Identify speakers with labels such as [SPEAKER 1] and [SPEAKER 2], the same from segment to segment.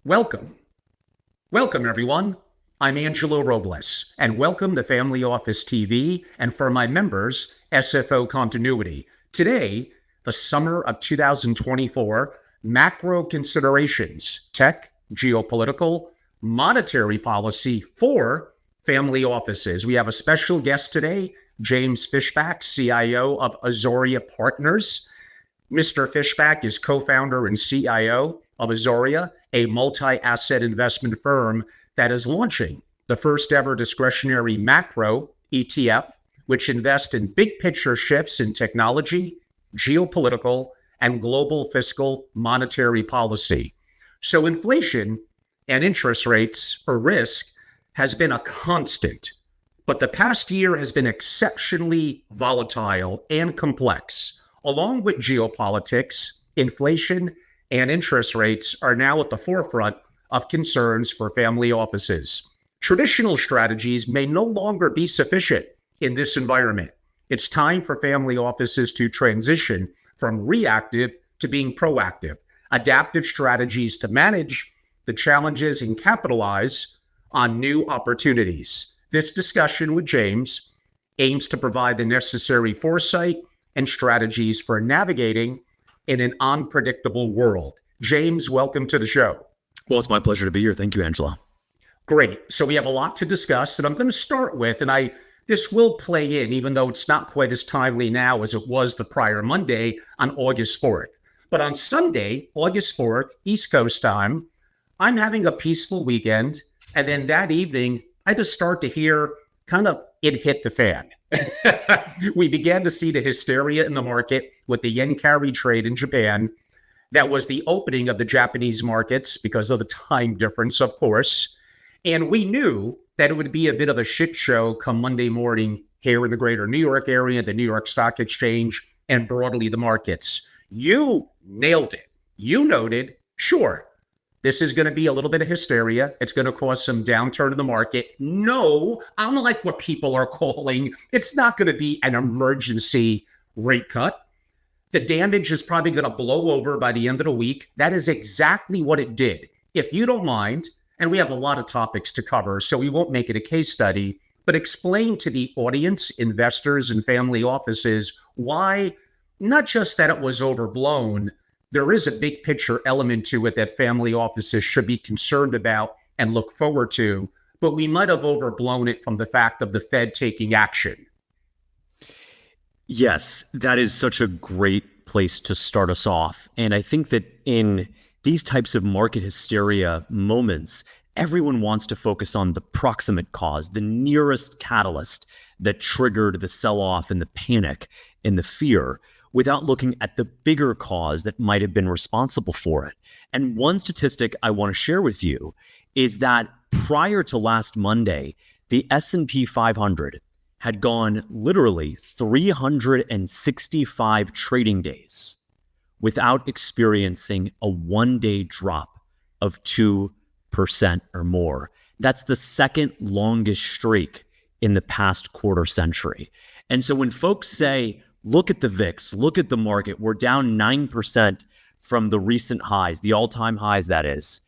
[SPEAKER 1] Welcome. Welcome, everyone. I'm Angelo Robles, and welcome to Family Office TV, and for my members, SFO Continuity. Today, the summer of 2024, macro considerations, tech, geopolitical, monetary policy for family offices. We have a special guest today, James Fishback, CIO of Azoria Partners. Mr. Fishback is co-founder and CIO of Azoria, a multi-asset investment firm that is launching the first ever discretionary macro ETF, which invests in big picture shifts in technology, geopolitical, and global fiscal monetary policy. So inflation and interest rates or risk has been a constant, but the past year has been exceptionally volatile and complex. Along with geopolitics, inflation and interest rates are now at the forefront of concerns for family offices. Traditional strategies may no longer be sufficient in this environment. It's time for family offices to transition from reactive to being proactive, adaptive strategies to manage the challenges and capitalize on new opportunities. This discussion with James aims to provide the necessary foresight and strategies for navigating in an unpredictable world. James, welcome to the show.
[SPEAKER 2] Well, it's my pleasure to be here. Thank you, Angela.
[SPEAKER 1] Great. So we have a lot to discuss, and I'm going to start with, and this will play in, even though it's not quite as timely now as it was the prior Monday on August 4th. But on Sunday, August 4th, East Coast time, I'm having a peaceful weekend, and then that evening, I just start to hear kind of it hit the fan. We began to see the hysteria in the market with the yen carry trade in Japan. That was the opening of the Japanese markets because of the time difference, of course. And we knew that it would be a bit of a shit show come Monday morning here in the greater New York area, the New York Stock Exchange, and broadly the markets. You nailed it. You noted, sure, this is going to be a little bit of hysteria. It's going to cause some downturn in the market. No, unlike what people are calling, it's not going to be an emergency rate cut. The damage is probably going to blow over by the end of the week. That is exactly what it did. If you don't mind, and we have a lot of topics to cover, so we won't make it a case study, but explain to the audience, investors, and family offices why, not just that it was overblown, there is a big picture element to it that family offices should be concerned about and look forward to, but we might have overblown it from the fact of the Fed taking action.
[SPEAKER 2] Yes, that is such a great place to start us off. And I think that in these types of market hysteria moments, everyone wants to focus on the proximate cause, the nearest catalyst that triggered the sell-off and the panic and the fear, without looking at the bigger cause that might have been responsible for it. And one statistic I want to share with you is that prior to last Monday, the S&P 500 had gone literally 365 trading days without experiencing a one-day drop of 2% or more. That's the second longest streak in the past quarter century. And so when folks say, look at the VIX, look at the market, we're down 9% from the recent highs, the all-time highs, that is.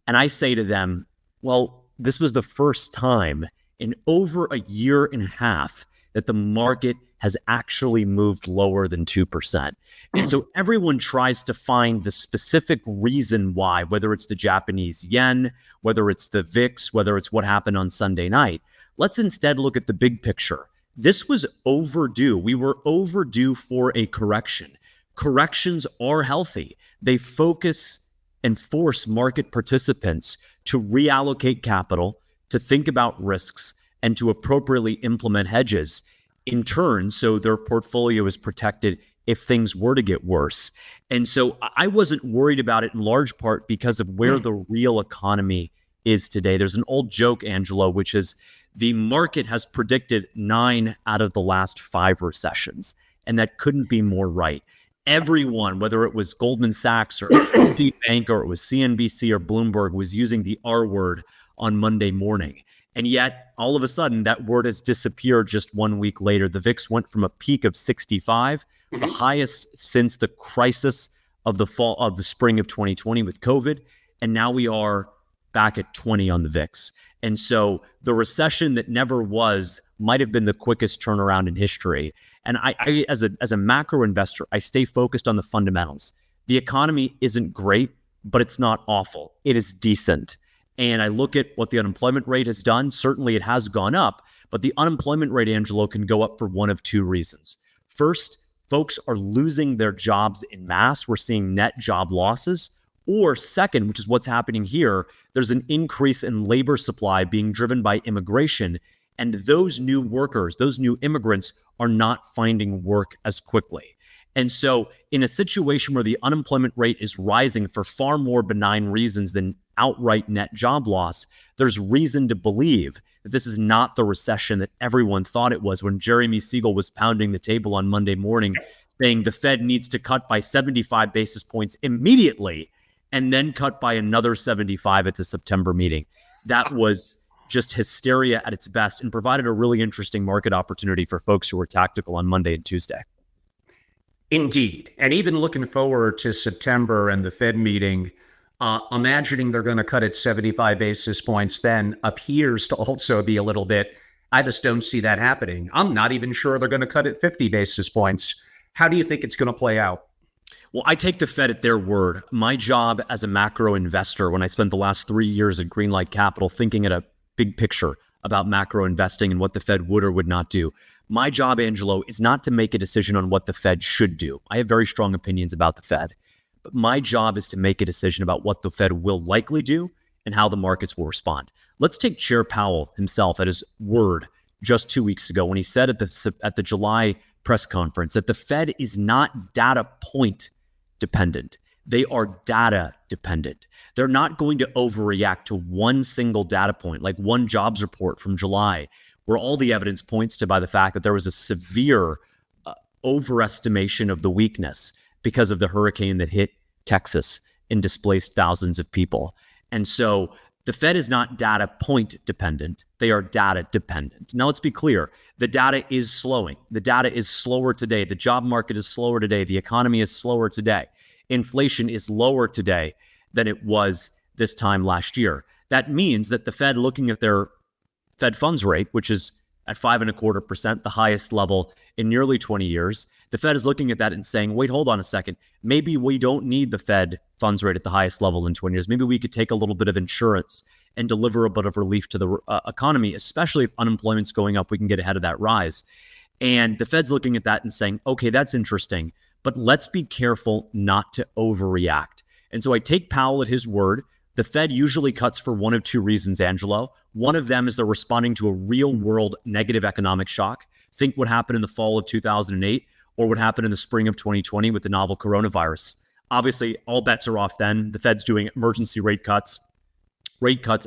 [SPEAKER 2] And I say to them, well, this was the first time in over a year and a half that the market has actually moved lower than 2%. And so everyone tries to find the specific reason why, whether it's the Japanese yen, whether it's the VIX, whether it's what happened on Sunday night. Let's instead look at the big picture. This was overdue. We were overdue for a correction. Corrections are healthy. They focus and force market participants to reallocate capital, to think about risks, and to appropriately implement hedges in turn so their portfolio is protected if things were to get worse. And so I wasn't worried about it in large part because of where the real economy is today. There's an old joke, Angelo, which is the market has predicted 9 out of the last 5 recessions, and that couldn't be more right. Everyone, whether it was Goldman Sachs or Bank or it was CNBC or Bloomberg, was using the R word on Monday morning. And yet, all of a sudden, that word has disappeared just 1 week later. The VIX went from a peak of 65, the highest since the crisis of the spring of 2020 with COVID. And now we are back at 20 on the VIX. And so the recession that never was might have been the quickest turnaround in history. And I as a macro investor, I stay focused on the fundamentals. The economy isn't great, but it's not awful. It is decent. And I look at what the unemployment rate has done. Certainly it has gone up, but the unemployment rate, Angelo, can go up for one of two reasons. First, folks are losing their jobs in mass. We're seeing net job losses. Or second, which is what's happening here, there's an increase in labor supply being driven by immigration. And those new workers, those new immigrants are not finding work as quickly. And so in a situation where the unemployment rate is rising for far more benign reasons than outright net job loss, there's reason to believe that this is not the recession that everyone thought it was when Jeremy Siegel was pounding the table on Monday morning saying the Fed needs to cut by 75 basis points immediately and then cut by another 75 at the September meeting. That was just hysteria at its best and provided a really interesting market opportunity for folks who were tactical on Monday and Tuesday.
[SPEAKER 1] Indeed. And even looking forward to September and the Fed meeting, imagining they're going to cut it 75 basis points then appears to also be a little bit, I just don't see that happening. I'm not even sure they're going to cut it 50 basis points. How do you think it's going to play out?
[SPEAKER 2] Well, I take the Fed at their word. My job as a macro investor, when I spent the last 3 years at Greenlight Capital thinking at a big picture about macro investing and what the Fed would or would not do, my job, Angelo, is not to make a decision on what the Fed should do. I have very strong opinions about the Fed, but my job is to make a decision about what the Fed will likely do and how the markets will respond. Let's take Chair Powell himself at his word just 2 weeks ago when he said at the July press conference that the Fed is not data point dependent. They are data dependent. They're not going to overreact to one single data point, like one jobs report from July, where all the evidence points to by the fact that there was a severe overestimation of the weakness because of the hurricane that hit Texas and displaced thousands of people. And so the Fed is not data point dependent. They are data dependent. Now, let's be clear. The data is slowing. The data is slower today. The job market is slower today. The economy is slower today. Inflation is lower today than it was this time last year. That means that the Fed, looking at their Fed funds rate, which is at 5.25%, the highest level in nearly 20 years, the Fed is looking at that and saying, wait, hold on a second. Maybe we don't need the Fed funds rate at the highest level in 20 years. Maybe we could take a little bit of insurance and deliver a bit of relief to the economy, especially if unemployment's going up, we can get ahead of that rise. And the Fed's looking at that and saying, okay, that's interesting, but let's be careful not to overreact. And so I take Powell at his word. The Fed usually cuts for one of two reasons, Angelo. One of them is they're responding to a real world negative economic shock. Think what happened in the fall of 2008 or what happened in the spring of 2020 with the novel coronavirus. Obviously, all bets are off then. The Fed's doing emergency rate cuts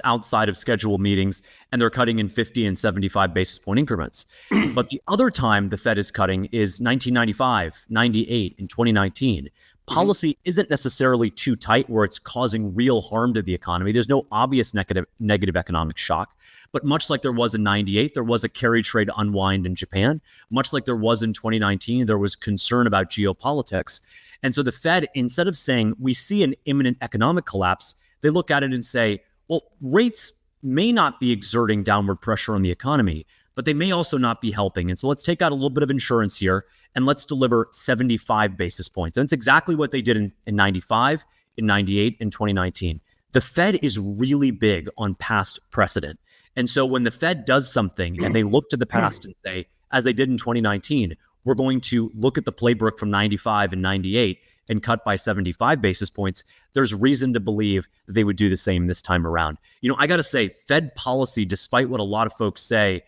[SPEAKER 2] outside of scheduled meetings, and they're cutting in 50 and 75 basis point increments. But the other time the Fed is cutting is 1995, 98, and 2019. Policy isn't necessarily too tight where it's causing real harm to the economy. There's no obvious negative economic shock. But much like there was in 98, there was a carry trade unwind in Japan. Much like there was in 2019, there was concern about geopolitics. And so the Fed, instead of saying we see an imminent economic collapse, they look at it and say, well, rates may not be exerting downward pressure on the economy, but they may also not be helping. And so let's take out a little bit of insurance here and let's deliver 75 basis points. And it's exactly what they did in 95, in 98, in 2019. The Fed is really big on past precedent. And so when the Fed does something and they look to the past and say, as they did in 2019, we're going to look at the playbook from 95 and 98 and cut by 75 basis points, there's reason to believe that they would do the same this time around. You know, I got to say, Fed policy, despite what a lot of folks say,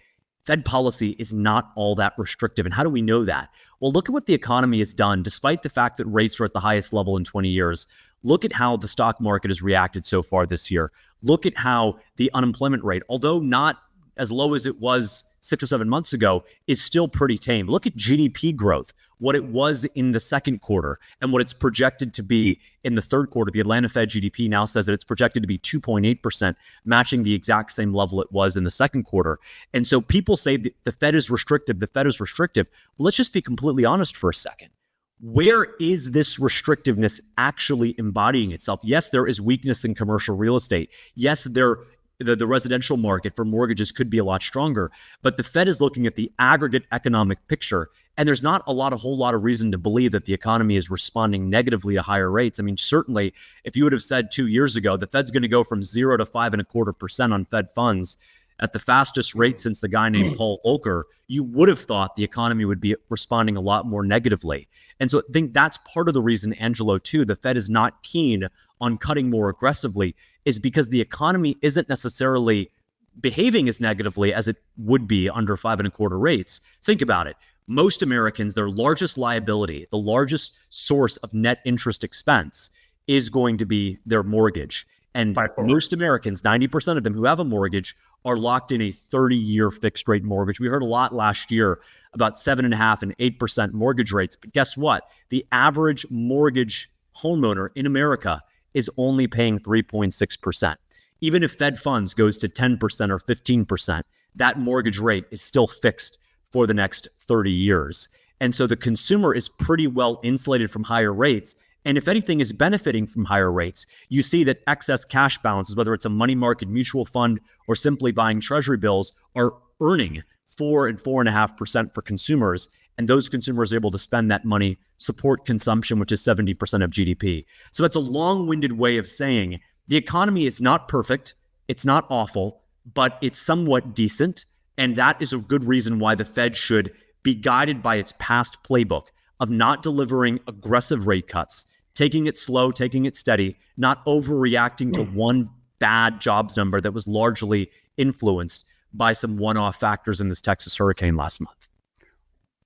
[SPEAKER 2] Fed policy is not all that restrictive. And how do we know that? Well, look at what the economy has done, despite the fact that rates are at the highest level in 20 years. Look at how the stock market has reacted so far this year. Look at how the unemployment rate, although not as low as it was 6 or 7 months ago, is still pretty tame. Look at GDP growth, what it was in the second quarter and what it's projected to be in the third quarter. The Atlanta Fed GDP now says that it's projected to be 2.8%, matching the exact same level it was in the second quarter. And so people say that the Fed is restrictive, the Fed is restrictive. Well, let's just be completely honest for a second. Where is this restrictiveness actually embodying itself? Yes, there is weakness in commercial real estate. Yes, the residential market for mortgages could be a lot stronger, but the Fed is looking at the aggregate economic picture, and there's not a whole lot of reason to believe that the economy is responding negatively to higher rates. I mean, certainly, if you would have said 2 years ago the Fed's going to go from 0 to 5.25% on Fed funds at the fastest rate since the guy named Paul Volcker, you would have thought the economy would be responding a lot more negatively. And so I think that's part of the reason, Angelo, too, the Fed is not keen on cutting more aggressively, is because the economy isn't necessarily behaving as negatively as it would be under 5.25 rates. Think about it. Most Americans, their largest liability, the largest source of net interest expense is going to be their mortgage. And most Americans, 90% of them who have a mortgage, are locked in a 30-year fixed rate mortgage. We heard a lot last year about 7.5% and 8% mortgage rates. But guess what? The average mortgage homeowner in America is only paying 3.6%. Even if Fed funds goes to 10% or 15%, that mortgage rate is still fixed for the next 30 years. And so the consumer is pretty well insulated from higher rates. And if anything is benefiting from higher rates, you see that excess cash balances, whether it's a money market mutual fund or simply buying treasury bills, are earning 4 and 4.5% for consumers. And those consumers are able to spend that money, support consumption, which is 70% of GDP. So that's a long-winded way of saying the economy is not perfect, it's not awful, but it's somewhat decent. And that is a good reason why the Fed should be guided by its past playbook of not delivering aggressive rate cuts, taking it slow, taking it steady, not overreacting to one bad jobs number that was largely influenced by some one-off factors in this Texas hurricane last month.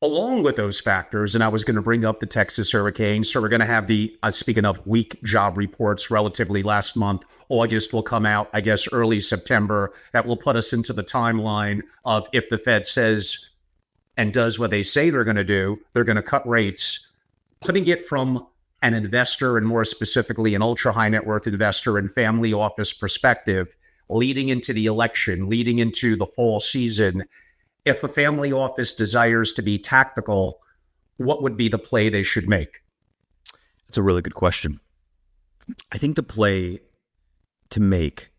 [SPEAKER 1] Along with those factors, and I was going to bring up the Texas hurricane, so we're going to have the, speaking of weak job reports relatively last month, August will come out, I guess, early September. That will put us into the timeline of if the Fed says and does what they say they're going to do, they're going to cut rates. Putting it from an investor, and more specifically an ultra high net worth investor and family office perspective, leading into the election, leading into the fall season, if a family office desires to be tactical, what would be the play they should make?
[SPEAKER 2] That's a really good question. I think the play to make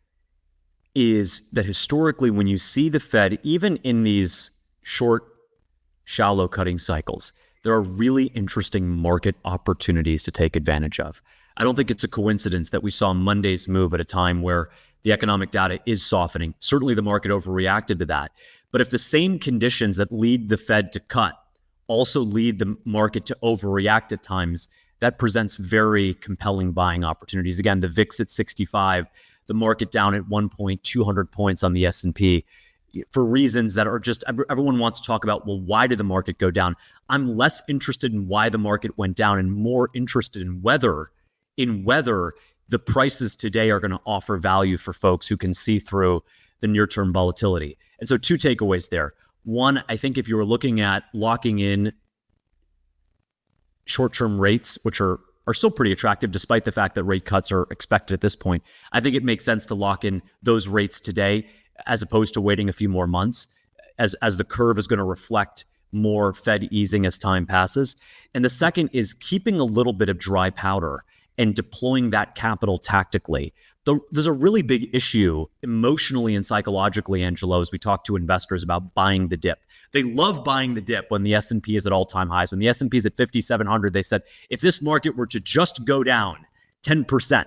[SPEAKER 2] is that historically, when you see the Fed, even in these short, shallow cutting cycles, there are really interesting market opportunities to take advantage of. I don't think it's a coincidence that we saw Monday's move at a time where the economic data is softening. Certainly the market overreacted to that. But if the same conditions that lead the Fed to cut also lead the market to overreact at times, that presents very compelling buying opportunities. Again, the VIX at 65, the market down at 1.200 points on the S&P, for reasons that are just, everyone wants to talk about, well, why did the market go down? I'm less interested in why the market went down and more interested in whether the prices today are going to offer value for folks who can see through the near-term volatility. And so 2 takeaways there. One, I think if you were looking at locking in short-term rates, which are still pretty attractive despite the fact that rate cuts are expected at this point, I think it makes sense to lock in those rates today as opposed to waiting a few more months as the curve is going to reflect more Fed easing as time passes. And the second is keeping a little bit of dry powder and deploying that capital tactically. There's a really big issue emotionally and psychologically, Angelo, as we talk to investors about buying the dip. They love buying the dip when the S&P is at all-time highs. When the S&P is at 5,700, they said, if this market were to just go down 10%,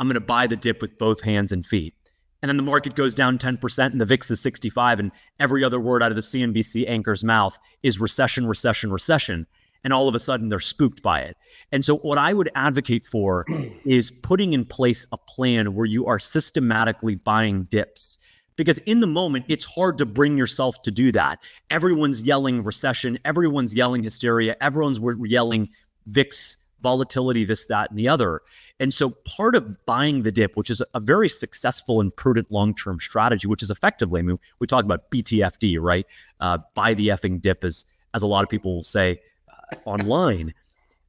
[SPEAKER 2] I'm going to buy the dip with both hands and feet. And then the market goes down 10% and the VIX is 65 and every other word out of the CNBC anchor's mouth is recession, recession, recession. And all of a sudden they're spooked by it. And so what I would advocate for is putting in place a plan where you are systematically buying dips. Because in the moment, it's hard to bring yourself to do that. Everyone's yelling recession. Everyone's yelling hysteria. Everyone's yelling VIX volatility, this, that, and the other. And so part of buying the dip, which is a very successful and prudent long-term strategy, which is effectively, I mean, we talk about BTFD, right? Buy the effing dip, as a lot of people will say online.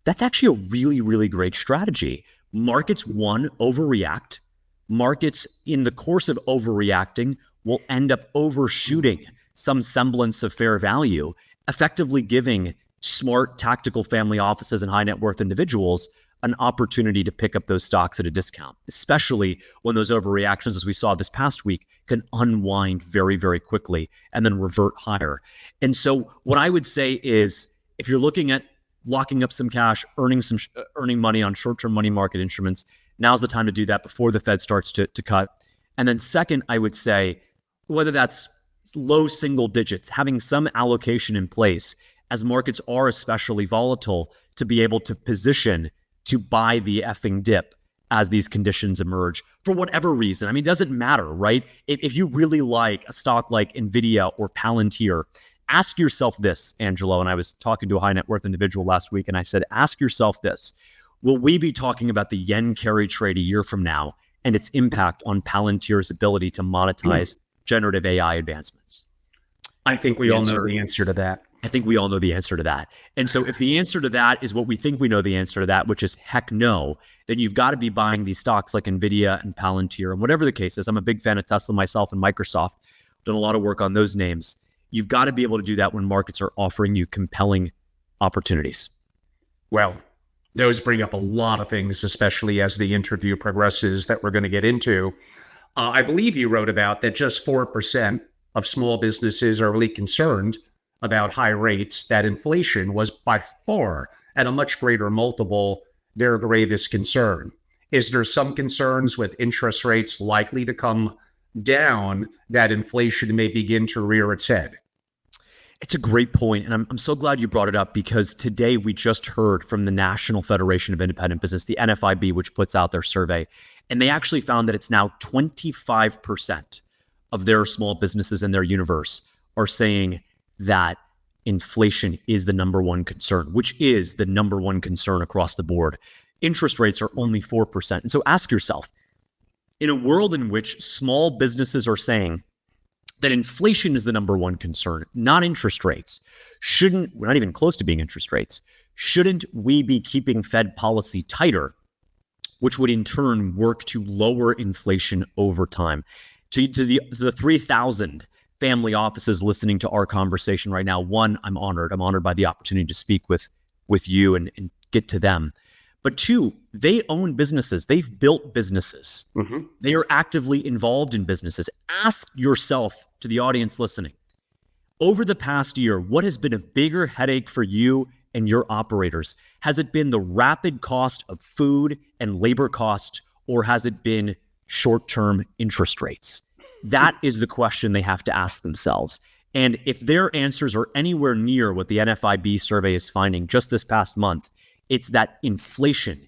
[SPEAKER 2] That's actually a really, really great strategy. Markets, one, overreact. Markets, in the course of overreacting, will end up overshooting some semblance of fair value, effectively giving smart tactical family offices and high net worth individuals an opportunity to pick up those stocks at a discount, especially when those overreactions, as we saw this past week, can unwind very, very quickly and then revert higher. And so what I would say is, if you're looking at locking up some cash, earning money on short-term money market instruments, now's the time to do that before the Fed starts to cut. And then second, I would say, whether that's low single digits, having some allocation in place as markets are especially volatile, to be able to position to buy the effing dip as these conditions emerge for whatever reason. I mean, it doesn't matter, right? If you really like a stock like NVIDIA or Palantir, ask yourself this, Angelo, and I was talking to a high net worth individual last week, and I said, ask yourself this: will we be talking about the yen carry trade a year from now and its impact on Palantir's ability to monetize generative AI advancements?
[SPEAKER 1] I think we all know the answer to that.
[SPEAKER 2] I think we all know the answer to that. And so if the answer to that is what we think we know the answer to that, which is heck no, then you've got to be buying these stocks like NVIDIA and Palantir and whatever the case is. I'm a big fan of Tesla myself and Microsoft. Done a lot of work on those names. You've got to be able to do that when markets are offering you compelling opportunities.
[SPEAKER 1] Well, those bring up a lot of things, especially as the interview progresses, that we're going to get into. I believe you wrote about that just 4% of small businesses are really concerned about high rates, that inflation was by far at a much greater multiple their gravest concern. Is there some concerns with interest rates likely to come down that inflation may begin to rear its head?
[SPEAKER 2] It's a great point, and I'm so glad you brought it up, because today we just heard from the National Federation of Independent Business, the NFIB, which puts out their survey, and they actually found that it's now 25% of their small businesses in their universe are saying that inflation is the number one concern, which is the number one concern across the board. Interest rates are only 4%. And so ask yourself, in a world in which small businesses are saying that inflation is the number one concern, not interest rates, we're not even close to being interest rates, shouldn't we be keeping Fed policy tighter, which would in turn work to lower inflation over time? To the 3,000 family offices listening to our conversation right now, one, I'm honored. I'm honored by the opportunity to speak with you and get to them. But two, they own businesses. They've built businesses. Mm-hmm. They are actively involved in businesses. Ask yourself, to the audience listening, over the past year, what has been a bigger headache for you and your operators? Has it been the rapid cost of food and labor costs, or has it been short-term interest rates? That is the question they have to ask themselves. And if their answers are anywhere near what the NFIB survey is finding just this past month, it's that inflation,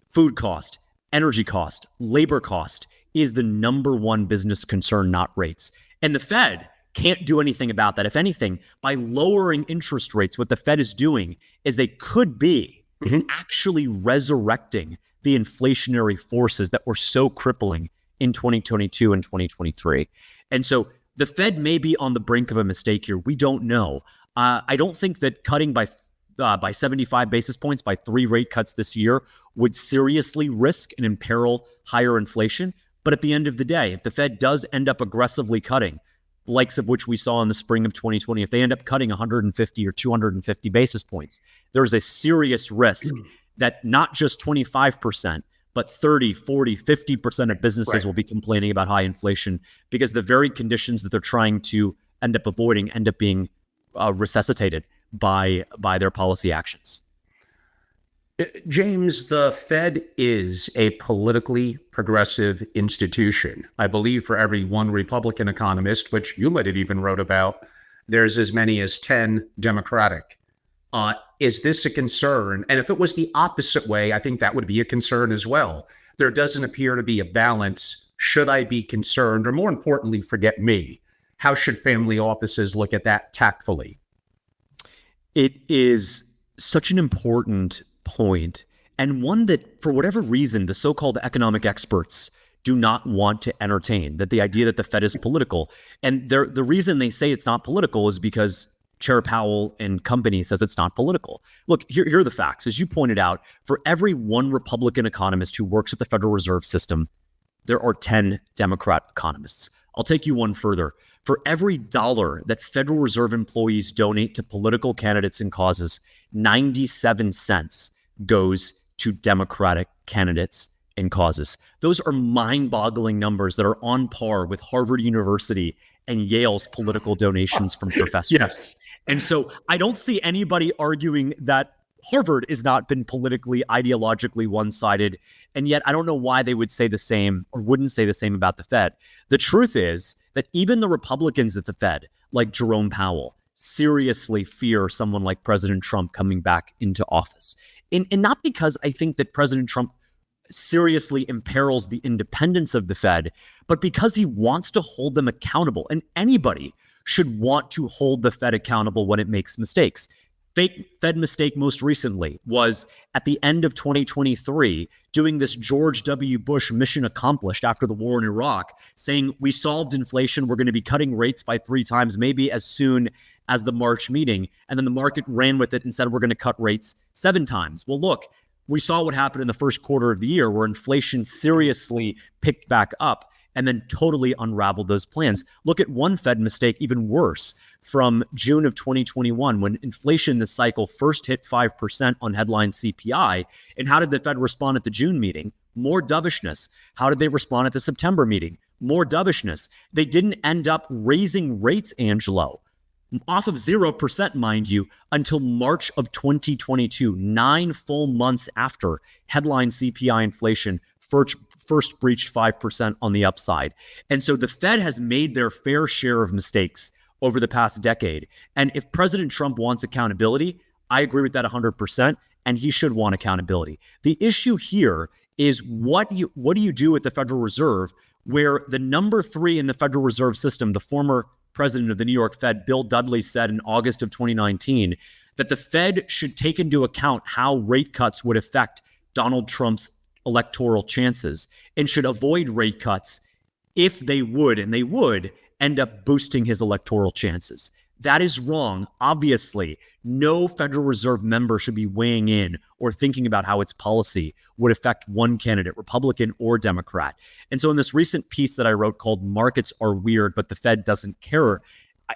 [SPEAKER 2] food cost, energy cost, labor cost is the number one business concern, not rates. And the Fed can't do anything about that. If anything, by lowering interest rates, what the Fed is doing is they could be actually resurrecting the inflationary forces that were so crippling in 2022 and 2023. And so the Fed may be on the brink of a mistake here. We don't know. I don't think that cutting by 75 basis points by 3 rate cuts this year would seriously risk and imperil higher inflation. But at the end of the day, if the Fed does end up aggressively cutting, the likes of which we saw in the spring of 2020, if they end up cutting 150 or 250 basis points, there's a serious risk that not just 25%, but 30, 40, 50% of businesses will be complaining about high inflation, because the very conditions that they're trying to end up avoiding end up being resuscitated by their policy actions.
[SPEAKER 1] James, the Fed is a politically progressive institution. I believe for every one Republican economist, which you might have even wrote about, there's as many as 10 Democratic. Is this a concern? And if it was the opposite way, I think that would be a concern as well. There doesn't appear to be a balance. Should I be concerned? Or more importantly, forget me. How should family offices look at that tactfully?
[SPEAKER 2] It is such an important point. and one that, for whatever reason, the so-called economic experts do not want to entertain, that the idea that the Fed is political. And the reason they say it's not political is because Chair Powell and company says it's not political. Look, here are the facts. As you pointed out, for every one Republican economist who works at the Federal Reserve System, there are 10 Democrat economists. I'll take you one further. For every dollar that Federal Reserve employees donate to political candidates and causes, 97 cents goes to Democratic candidates and causes. Those are mind-boggling numbers that are on par with Harvard University and Yale's political donations from professors.
[SPEAKER 1] Yes.
[SPEAKER 2] And so I don't see anybody arguing that Harvard has not been politically, ideologically one-sided. And yet I don't know why they would say the same or wouldn't say the same about the Fed. The truth is that even the Republicans at the Fed, like Jerome Powell, seriously fear someone like President Trump coming back into office. And not because I think that President Trump seriously imperils the independence of the Fed, but because he wants to hold them accountable. And anybody should want to hold the Fed accountable when it makes mistakes. Fed mistake most recently was at the end of 2023, doing this George W. Bush mission accomplished after the war in Iraq, saying we solved inflation, we're going to be cutting rates by 3 times, maybe as soon as the March meeting. And then the market ran with it and said we're going to cut rates 7 times. Well, look, we saw what happened in the first quarter of the year where inflation seriously picked back up and then totally unraveled those plans. Look at one Fed mistake even worse from June of 2021 when inflation this cycle first hit 5% on headline CPI. And how did the Fed respond at the June meeting? More dovishness. How did they respond at the September meeting? More dovishness. They didn't end up raising rates, Angelo, off of 0%, mind you, until March of 2022, 9 full months after headline CPI inflation first breached 5% on the upside. And so the Fed has made their fair share of mistakes over the past decade. And if President Trump wants accountability, I agree with that 100%, and he should want accountability. The issue here is what do you do with the Federal Reserve, where the number 3 in the Federal Reserve System, the former president of the New York Fed, Bill Dudley, said in August of 2019 that the Fed should take into account how rate cuts would affect Donald Trump's electoral chances and should avoid rate cuts if they would, and they would, end up boosting his electoral chances. That is wrong. Obviously, no Federal Reserve member should be weighing in or thinking about how its policy would affect one candidate, Republican or Democrat. And so in this recent piece that I wrote called Markets Are Weird, but the Fed Doesn't Care,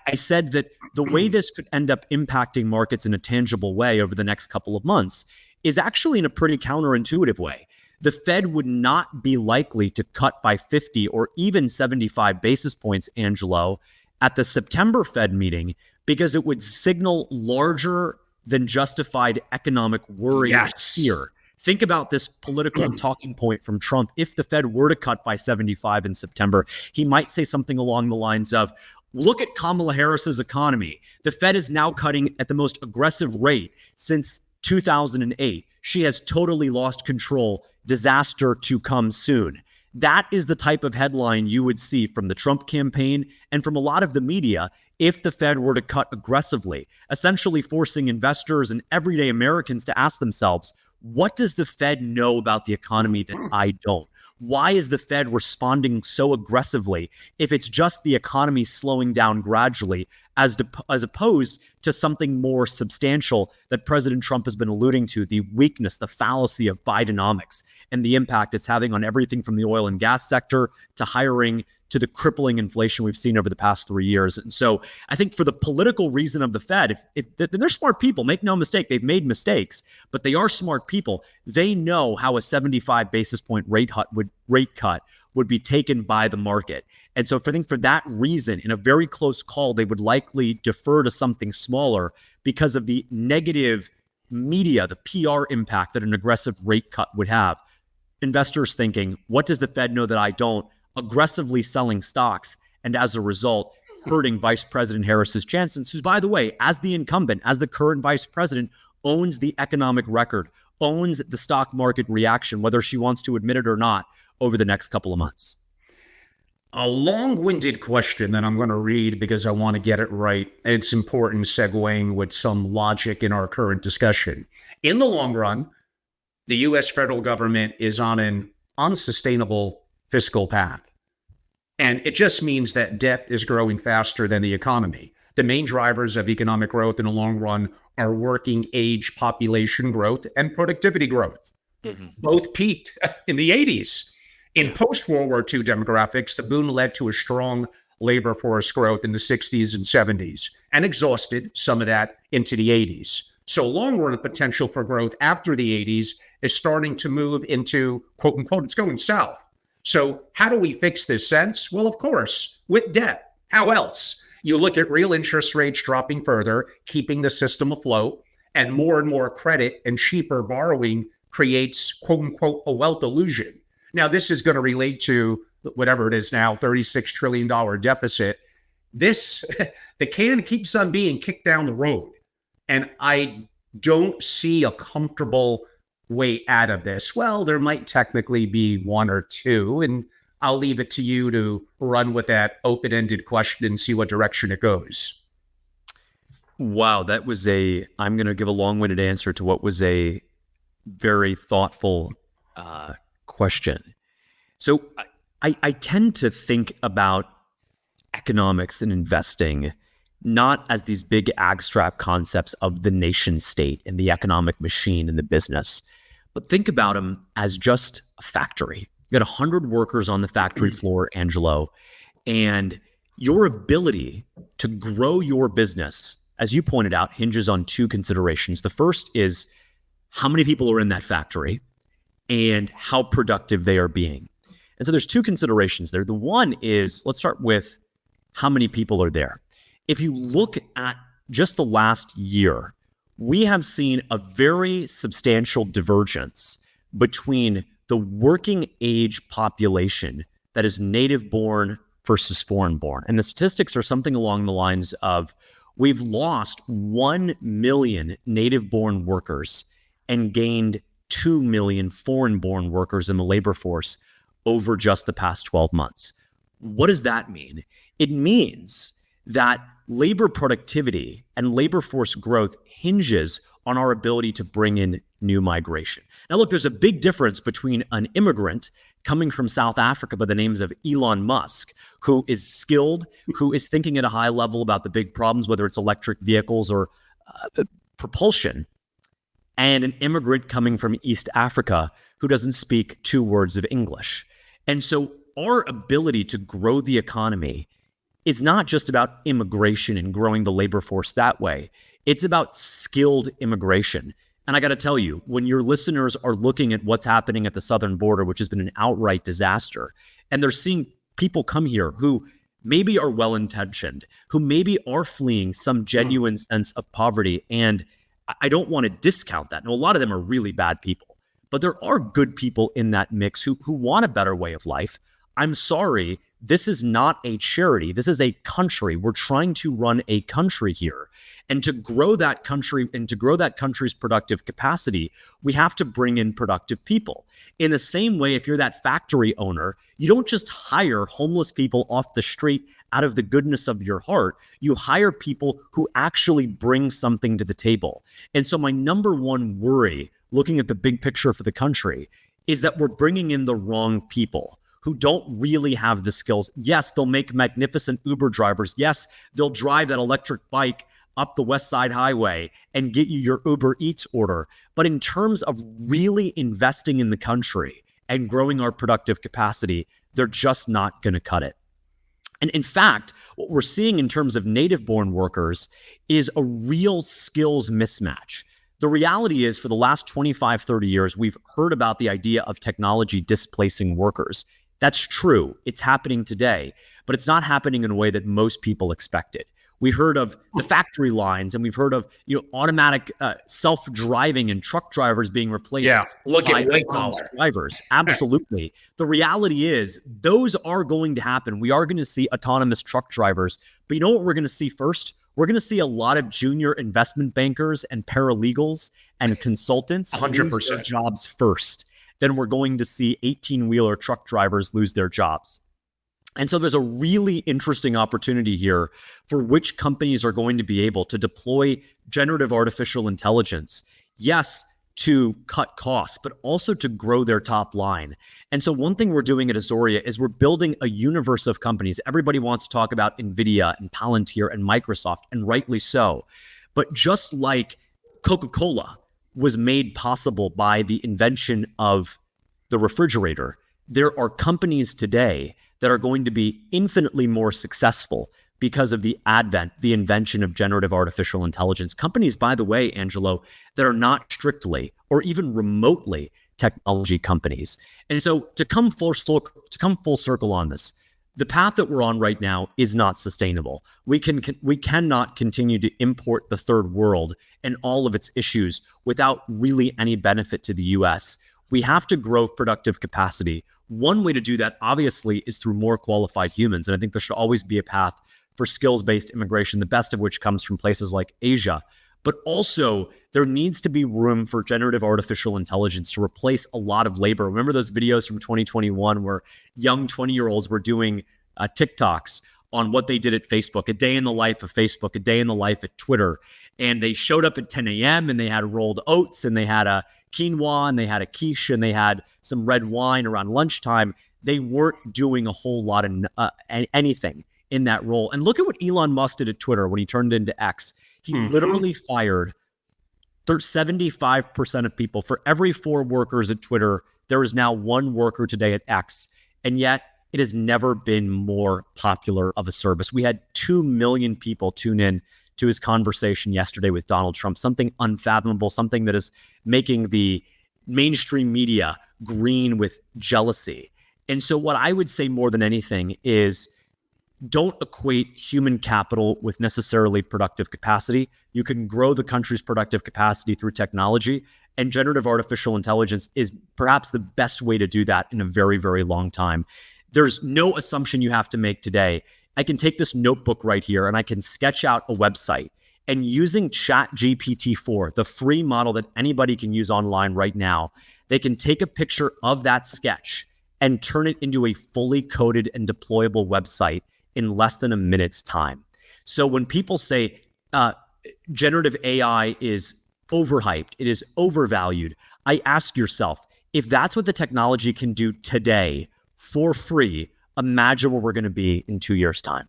[SPEAKER 2] I said that the way this could end up impacting markets in a tangible way over the next couple of months is actually in a pretty counterintuitive way. The Fed would not be likely to cut by 50 or even 75 basis points, Angelo, at the September Fed meeting because it would signal larger than justified economic worry and fear. Think about this political talking point from Trump. If the Fed were to cut by 75 in September, he might say something along the lines of, look at Kamala Harris's economy. The Fed is now cutting at the most aggressive rate since 2008. She has totally lost control. Disaster to come soon. That is the type of headline you would see from the Trump campaign and from a lot of the media if the Fed were to cut aggressively, essentially forcing investors and everyday Americans to ask themselves, what does the Fed know about the economy that I don't? Why is the Fed responding so aggressively if it's just the economy slowing down gradually as opposed to something more substantial that President Trump has been alluding to, the weakness, the fallacy of Bidenomics and the impact it's having on everything from the oil and gas sector to hiring to the crippling inflation we've seen over the past 3 years. And so I think for the political reason of the Fed, if they're smart people, make no mistake, they've made mistakes, but they are smart people. They know how a 75 basis point rate cut would be taken by the market. And so I think for that reason, in a very close call, they would likely defer to something smaller because of the negative media, the PR impact that an aggressive rate cut would have. Investors thinking, what does the Fed know that I don't? Aggressively selling stocks, and as a result, hurting Vice President Harris's chances, who, by the way, as the incumbent, as the current vice president, owns the economic record, owns the stock market reaction, whether she wants to admit it or not, over the next couple of months.
[SPEAKER 1] A long-winded question that I'm going to read because I want to get it right. It's important segueing with some logic in our current discussion. In the long run, the US federal government is on an unsustainable fiscal path. And it just means that debt is growing faster than the economy. The main drivers of economic growth in the long run are working age population growth and productivity growth. Both peaked in the 80s. In post-World War II demographics, the boom led to a strong labor force growth in the 60s and 70s and exhausted some of that into the 80s. So long-run potential for growth after the 80s is starting to move into, quote unquote, it's going south. So how do we fix this sense? Well, of course, with debt. How else? You look at real interest rates dropping further, keeping the system afloat, and more credit and cheaper borrowing creates, quote unquote, a wealth illusion. Now, this is going to relate to whatever it is now, $36 trillion deficit. The can keeps on being kicked down the road. And I don't see a comfortable way out of this. Well, there might technically be one or two, and I'll leave it to you to run with that open-ended question and see what direction it goes.
[SPEAKER 2] Wow, I'm going to give a long-winded answer to what was a very thoughtful question. So I tend to think about economics and investing not as these big abstract concepts of the nation state and the economic machine and the business, but think about them as just a factory. You got 100 workers on the factory floor, Angelo, and your ability to grow your business, as you pointed out, hinges on two considerations. The first is how many people are in that factory and how productive they are being. And so there's two considerations there. The one is, let's start with how many people are there. If you look at just the last year, we have seen a very substantial divergence between the working age population that is native born versus foreign born. And the statistics are something along the lines of we've lost 1 million native born workers and gained 2 million foreign born workers in the labor force over just the past 12 months. What does that mean? It means that labor productivity and labor force growth hinges on our ability to bring in new migration. Now, look, there's a big difference between an immigrant coming from South Africa by the names of Elon Musk, who is skilled, who is thinking at a high level about the big problems, whether it's electric vehicles or propulsion, and an immigrant coming from East Africa who doesn't speak 2 words of English. And so our ability to grow the economy is not just about immigration and growing the labor force that way. It's about skilled immigration. And I got to tell you, when your listeners are looking at what's happening at the southern border, which has been an outright disaster, and they're seeing people come here who maybe are well-intentioned, who maybe are fleeing some genuine sense of poverty, and I don't want to discount that. Now, a lot of them are really bad people, but there are good people in that mix who want a better way of life. I'm sorry, this is not a charity. This is a country. We're trying to run a country here. And to grow that country and to grow that country's productive capacity, we have to bring in productive people. In the same way, if you're that factory owner, you don't just hire homeless people off the street out of the goodness of your heart. You hire people who actually bring something to the table. And so my number one worry, looking at the big picture for the country, is that we're bringing in the wrong people who don't really have the skills. Yes, they'll make magnificent Uber drivers. Yes, they'll drive that electric bike up the West Side Highway and get you your Uber Eats order. But in terms of really investing in the country and growing our productive capacity, they're just not going to cut it. And in fact, what we're seeing in terms of native-born workers is a real skills mismatch. The reality is, for the last 25, 30 years, we've heard about the idea of technology displacing workers. That's true. It's happening today, but it's not happening in a way that most people expected. We heard of the factory lines, and we've heard of automatic self-driving and truck drivers being replaced by autonomous drivers. Absolutely. The reality is those are going to happen. We are going to see autonomous truck drivers, but you know what we're going to see first? We're going to see a lot of junior investment bankers and paralegals and consultants
[SPEAKER 1] 100%
[SPEAKER 2] lose their jobs first. Then we're going to see 18-wheeler truck drivers lose their jobs. And so there's a really interesting opportunity here for which companies are going to be able to deploy generative artificial intelligence. Yes, to cut costs, but also to grow their top line. And so one thing we're doing at Azoria is we're building a universe of companies. Everybody wants to talk about NVIDIA and Palantir and Microsoft, and rightly so. But just like Coca-Cola was made possible by the invention of the refrigerator, there are companies today that are going to be infinitely more successful because of the invention of generative artificial intelligence. Companies, by the way, Angelo, that are not strictly or even remotely technology companies. And so to come full circle on this, the path that we're on right now is not sustainable. We cannot continue to import the third world and all of its issues without really any benefit to the US. We have to grow productive capacity. One way to do that, obviously, is through more qualified humans. And I think there should always be a path for skills-based immigration, the best of which comes from places like Asia. But also, there needs to be room for generative artificial intelligence to replace a lot of labor. Remember those videos from 2021 where young 20-year-olds were doing TikToks on what they did at Facebook, a day in the life of Facebook, a day in the life at Twitter. And they showed up at 10 a.m. and they had rolled oats and they had a quinoa and they had a quiche and they had some red wine around lunchtime. They weren't doing a whole lot of anything in that role. And look at what Elon Musk did at Twitter when he turned into X. He literally fired 75% of people. For every 4 workers at Twitter, there is now 1 worker today at X. And yet it has never been more popular of a service. We had 2 million people tune in to his conversation yesterday with Donald Trump, something unfathomable, something that is making the mainstream media green with jealousy. And so what I would say more than anything is don't equate human capital with necessarily productive capacity. You can grow the country's productive capacity through technology, and generative artificial intelligence is perhaps the best way to do that in a very, very long time. There's no assumption you have to make today. I can take this notebook right here and I can sketch out a website, and using ChatGPT-4, the free model that anybody can use online right now, they can take a picture of that sketch and turn it into a fully coded and deployable website in less than a minute's time. So when people say generative AI is overhyped, it is overvalued, I ask yourself, if that's what the technology can do today for free, imagine where we're going to be in 2 years' time.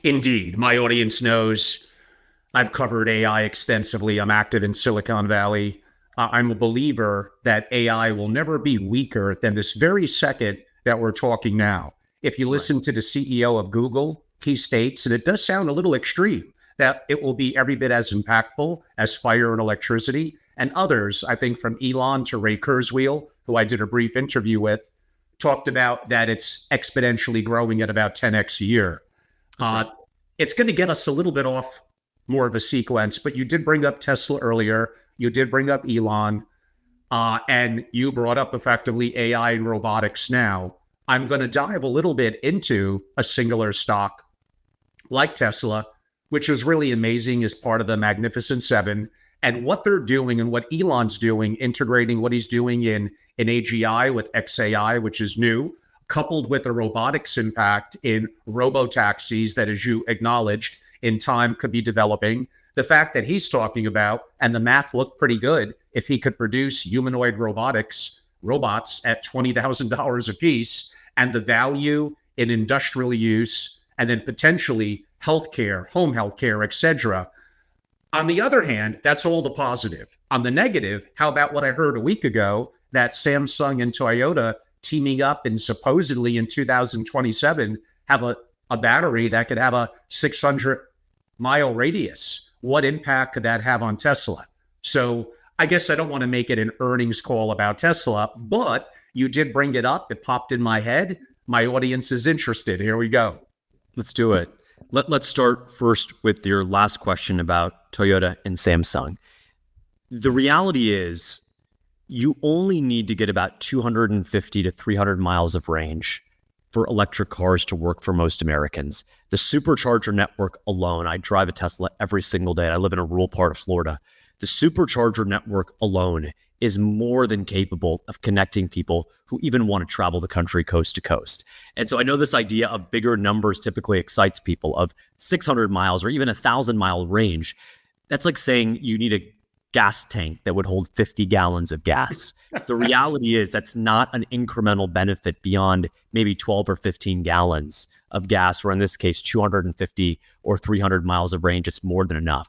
[SPEAKER 1] Indeed. My audience knows I've covered AI extensively. I'm active in Silicon Valley. I'm a believer that AI will never be weaker than this very second that we're talking now. If you listen to the CEO of Google, he states, and it does sound a little extreme, that it will be every bit as impactful as fire and electricity. And others, I think from Elon to Ray Kurzweil, who I did a brief interview with, talked about that it's exponentially growing at about 10x a year. It's going to get us a little bit off more of a sequence, but you did bring up Tesla earlier. You did bring up Elon, and you brought up effectively AI and robotics now. I'm going to dive a little bit into a singular stock like Tesla, which is really amazing as part of the Magnificent Seven, and what they're doing and what Elon's doing, integrating what he's doing in AGI with XAI, which is new, coupled with the robotics impact in robo-taxis that, as you acknowledged, in time could be developing. The fact that he's talking about, and the math looked pretty good, if he could produce humanoid robots at $20,000 a piece, and the value in industrial use, and then potentially healthcare, home healthcare, etc. On the other hand, that's all the positive. On the negative, how about what I heard a week ago, that Samsung and Toyota teaming up and supposedly in 2027 have a battery that could have a 600-mile radius. What impact could that have on Tesla? So I guess I don't want to make it an earnings call about Tesla, but you did bring it up. It popped in my head. My audience is interested. Here we go.
[SPEAKER 2] Let's do it. Let's start first with your last question about Toyota and Samsung. The reality is you only need to get about 250 to 300 miles of range for electric cars to work for most Americans. The supercharger network alone, I drive a Tesla every single day. I live in a rural part of Florida. The supercharger network alone is more than capable of connecting people who even want to travel the country coast to coast. And so I know this idea of bigger numbers typically excites people, of 600 miles or even 1,000-mile range. That's like saying you need a gas tank that would hold 50 gallons of gas. The reality is that's not an incremental benefit beyond maybe 12 or 15 gallons of gas, or in this case, 250 or 300 miles of range. It's more than enough.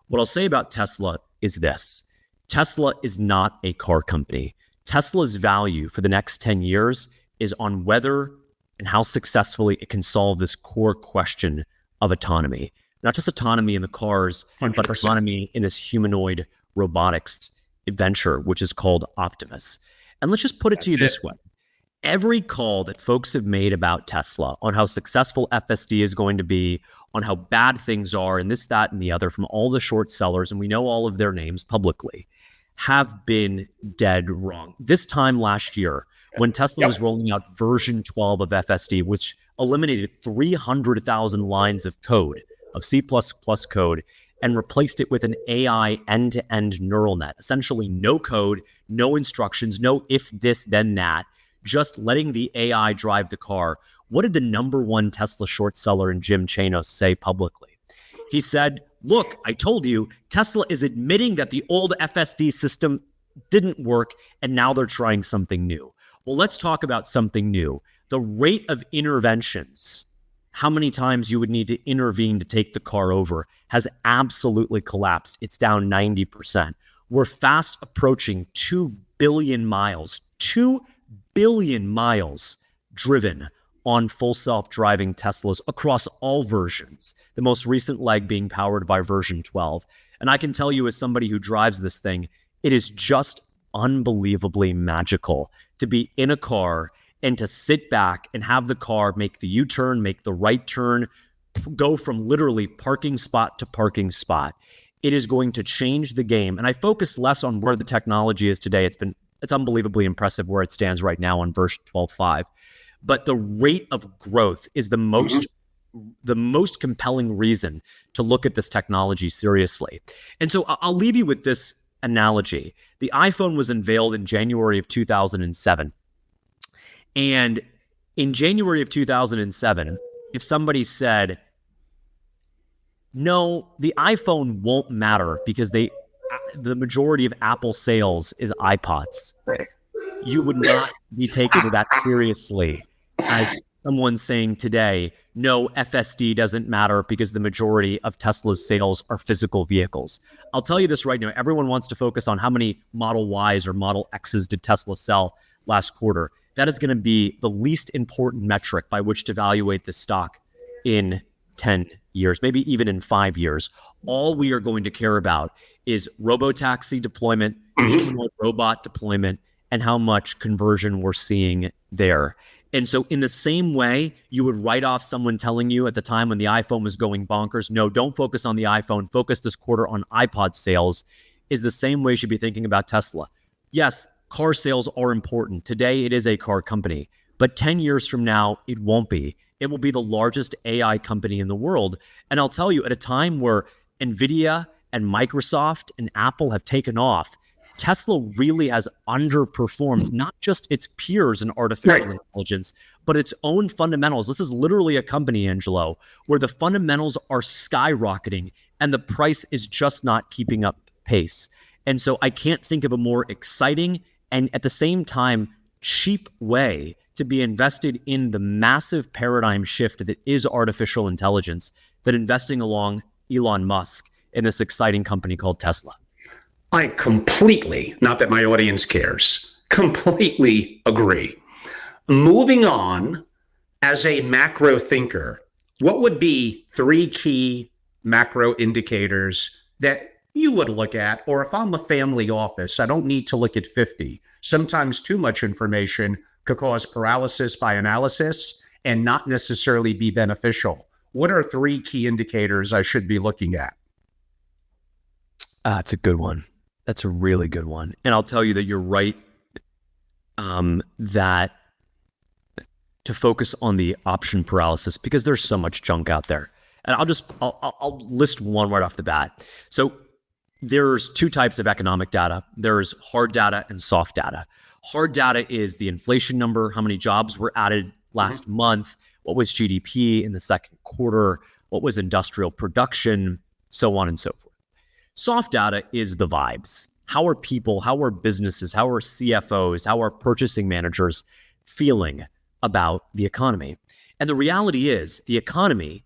[SPEAKER 2] What I'll say about Tesla is this. Tesla is not a car company. Tesla's value for the next 10 years is on whether and how successfully it can solve this core question of autonomy. Not just autonomy in the cars,
[SPEAKER 1] 100%.
[SPEAKER 2] but autonomy in this humanoid robotics venture, which is called Optimus. And let's just put it to you this way. Every call that folks have made about Tesla on how successful FSD is going to be, on how bad things are, and this, that, and the other from all the short sellers, and we know all of their names publicly, have been dead wrong. This time last year, when Tesla was rolling out version 12 of FSD, which eliminated 300,000 lines of code, of C++ code, and replaced it with an AI end-to-end neural net, essentially no code, no instructions, no if this, then that, just letting the AI drive the car. What did the number one Tesla short seller in Jim Chanos say publicly? He said, look, I told you, Tesla is admitting that the old FSD system didn't work, and now they're trying something new. Well, let's talk about something new. The rate of interventions, how many times you would need to intervene to take the car over, has absolutely collapsed. It's down 90%. We're fast approaching 2 billion miles, 2 billion miles driven on full self-driving Teslas across all versions, the most recent leg being powered by version 12. And I can tell you, as somebody who drives this thing, it is just unbelievably magical to be in a car and to sit back and have the car make the U-turn, make the right turn, go from literally parking spot to parking spot. It is going to change the game. And I focus less on where the technology is today. It's unbelievably impressive where it stands right now on version 12.5. But the rate of growth is the most compelling reason to look at this technology seriously. And so I'll leave you with this analogy. The iPhone was unveiled in January of 2007. And in January of 2007, if somebody said, no, the iPhone won't matter because the majority of Apple sales is iPods, you would not be taken that seriously as someone saying today, no, FSD doesn't matter because the majority of Tesla's sales are physical vehicles. I'll tell you this right now. Everyone wants to focus on how many Model Ys or Model Xs did Tesla sell last quarter. That is going to be the least important metric by which to evaluate the stock in 10 years, maybe even in 5 years. All we are going to care about is robotaxi deployment, humanoid robot deployment, and how much conversion we're seeing there. And so in the same way, you would write off someone telling you at the time when the iPhone was going bonkers, no, don't focus on the iPhone, focus this quarter on iPod sales, is the same way you should be thinking about Tesla. Yes, car sales are important. Today, it is a car company. But 10 years from now, it won't be. It will be the largest AI company in the world. And I'll tell you, at a time where NVIDIA and Microsoft and Apple have taken off, Tesla really has underperformed not just its peers in artificial intelligence, but its own fundamentals. This is literally a company, Angelo, where the fundamentals are skyrocketing and the price is just not keeping up pace. And so I can't think of a more exciting and at the same time cheap way to be invested in the massive paradigm shift that is artificial intelligence than investing along Elon Musk in this exciting company called Tesla.
[SPEAKER 1] I completely, not that my audience cares, completely agree. Moving on, as a macro thinker, what would be 3 key macro indicators that you would look at? Or if I'm a family office, I don't need to look at 50. Sometimes too much information could cause paralysis by analysis and not necessarily be beneficial. What are 3 key indicators I should be looking at?
[SPEAKER 2] That's a good one. That's a really good one. And I'll tell you that you're right, that to focus on the option paralysis because there's so much junk out there. And I'll list one right off the bat. So there's 2 types of economic data. There's hard data and soft data. Hard data is the inflation number, how many jobs were added last month, what was GDP in the second quarter, what was industrial production, so on and so forth. Soft data is the vibes. How are people, how are businesses, how are CFOs, how are purchasing managers feeling about the economy? And the reality is the economy,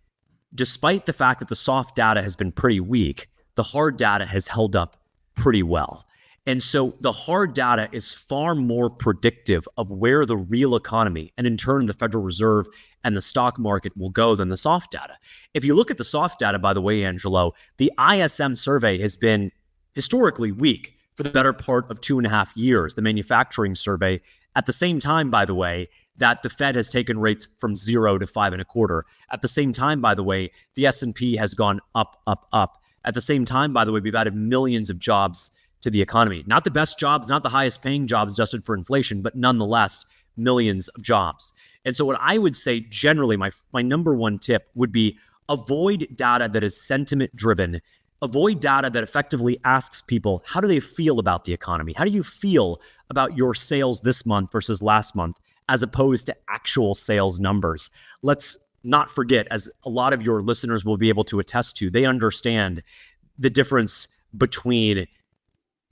[SPEAKER 2] despite the fact that the soft data has been pretty weak, the hard data has held up pretty well. And so the hard data is far more predictive of where the real economy and in turn the Federal Reserve and the stock market will go than the soft data. If you look at the soft data, by the way, Angelo, the ISM survey has been historically weak for the better part of 2.5 years, the manufacturing survey, at the same time, by the way, that the Fed has taken rates from 0 to 5.25. At the same time, by the way, the S&P has gone up, up, up. At the same time, by the way, we've added millions of jobs to the economy. Not the best jobs, not the highest paying jobs adjusted for inflation, but nonetheless, millions of jobs. And so what I would say generally, my number one tip would be avoid data that is sentiment driven. Avoid data that effectively asks people, how do they feel about the economy? How do you feel about your sales this month versus last month, as opposed to actual sales numbers? Let's not forget, as a lot of your listeners will be able to attest to, they understand the difference between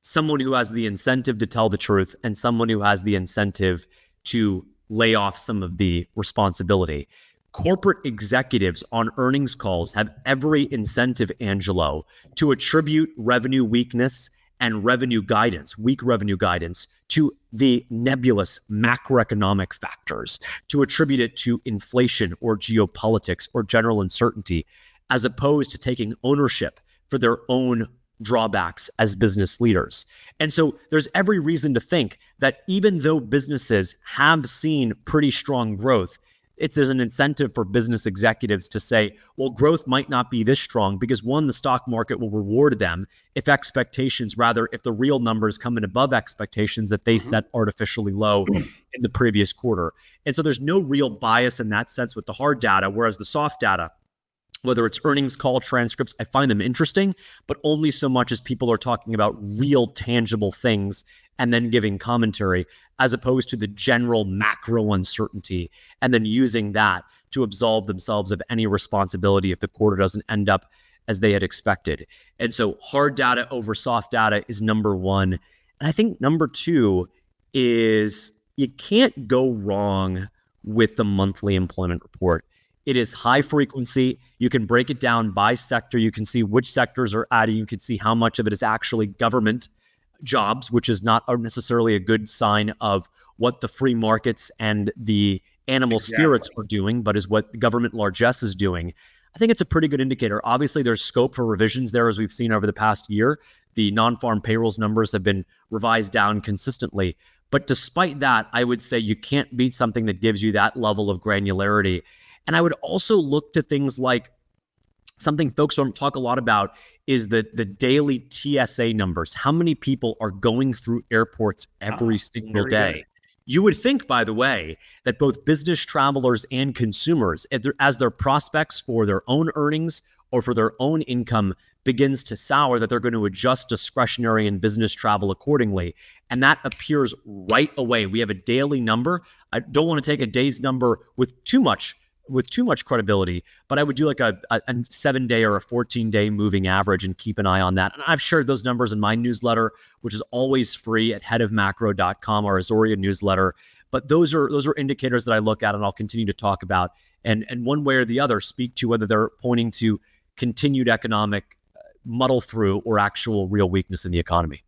[SPEAKER 2] someone who has the incentive to tell the truth and someone who has the incentive to lay off some of the responsibility. Corporate executives on earnings calls have every incentive, Angelo, to attribute revenue weakness and revenue guidance, weak revenue guidance, to the nebulous macroeconomic factors, to attribute it to inflation or geopolitics or general uncertainty, as opposed to taking ownership for their own drawbacks as business leaders. And so there's every reason to think that even though businesses have seen pretty strong growth, there's an incentive for business executives to say, well, growth might not be this strong because one, the stock market will reward them if the real numbers come in above expectations that they set artificially low in the previous quarter. And so there's no real bias in that sense with the hard data, whereas the soft data, whether it's earnings call transcripts, I find them interesting, but only so much as people are talking about real tangible things and then giving commentary, as opposed to the general macro uncertainty and then using that to absolve themselves of any responsibility if the quarter doesn't end up as they had expected. And so hard data over soft data is number one. And I think number two is you can't go wrong with the monthly employment report. It is high frequency. You can break it down by sector. You can see which sectors are adding. You can see how much of it is actually government jobs, which is not necessarily a good sign of what the free markets and the animal spirits are doing, but is what the government largesse is doing. I think it's a pretty good indicator. Obviously, there's scope for revisions there, as we've seen over the past year. The non-farm payrolls numbers have been revised down consistently. But despite that, I would say you can't beat something that gives you that level of granularity. And I would also look to things like something folks don't talk a lot about is the daily TSA numbers. How many people are going through airports every single day? Good. You would think, by the way, that both business travelers and consumers, as their prospects for their own earnings or for their own income begins to sour, that they're going to adjust discretionary and business travel accordingly. And that appears right away. We have a daily number. I don't want to take a day's number with too much credibility, but I would do like a 7-day or a 14-day moving average and keep an eye on that. And I've shared those numbers in my newsletter, which is always free at headofmacro.com, our Azoria newsletter. But those are indicators that I look at and I'll continue to talk about, and one way or the other speak to whether they're pointing to continued economic muddle through or actual real weakness in the economy.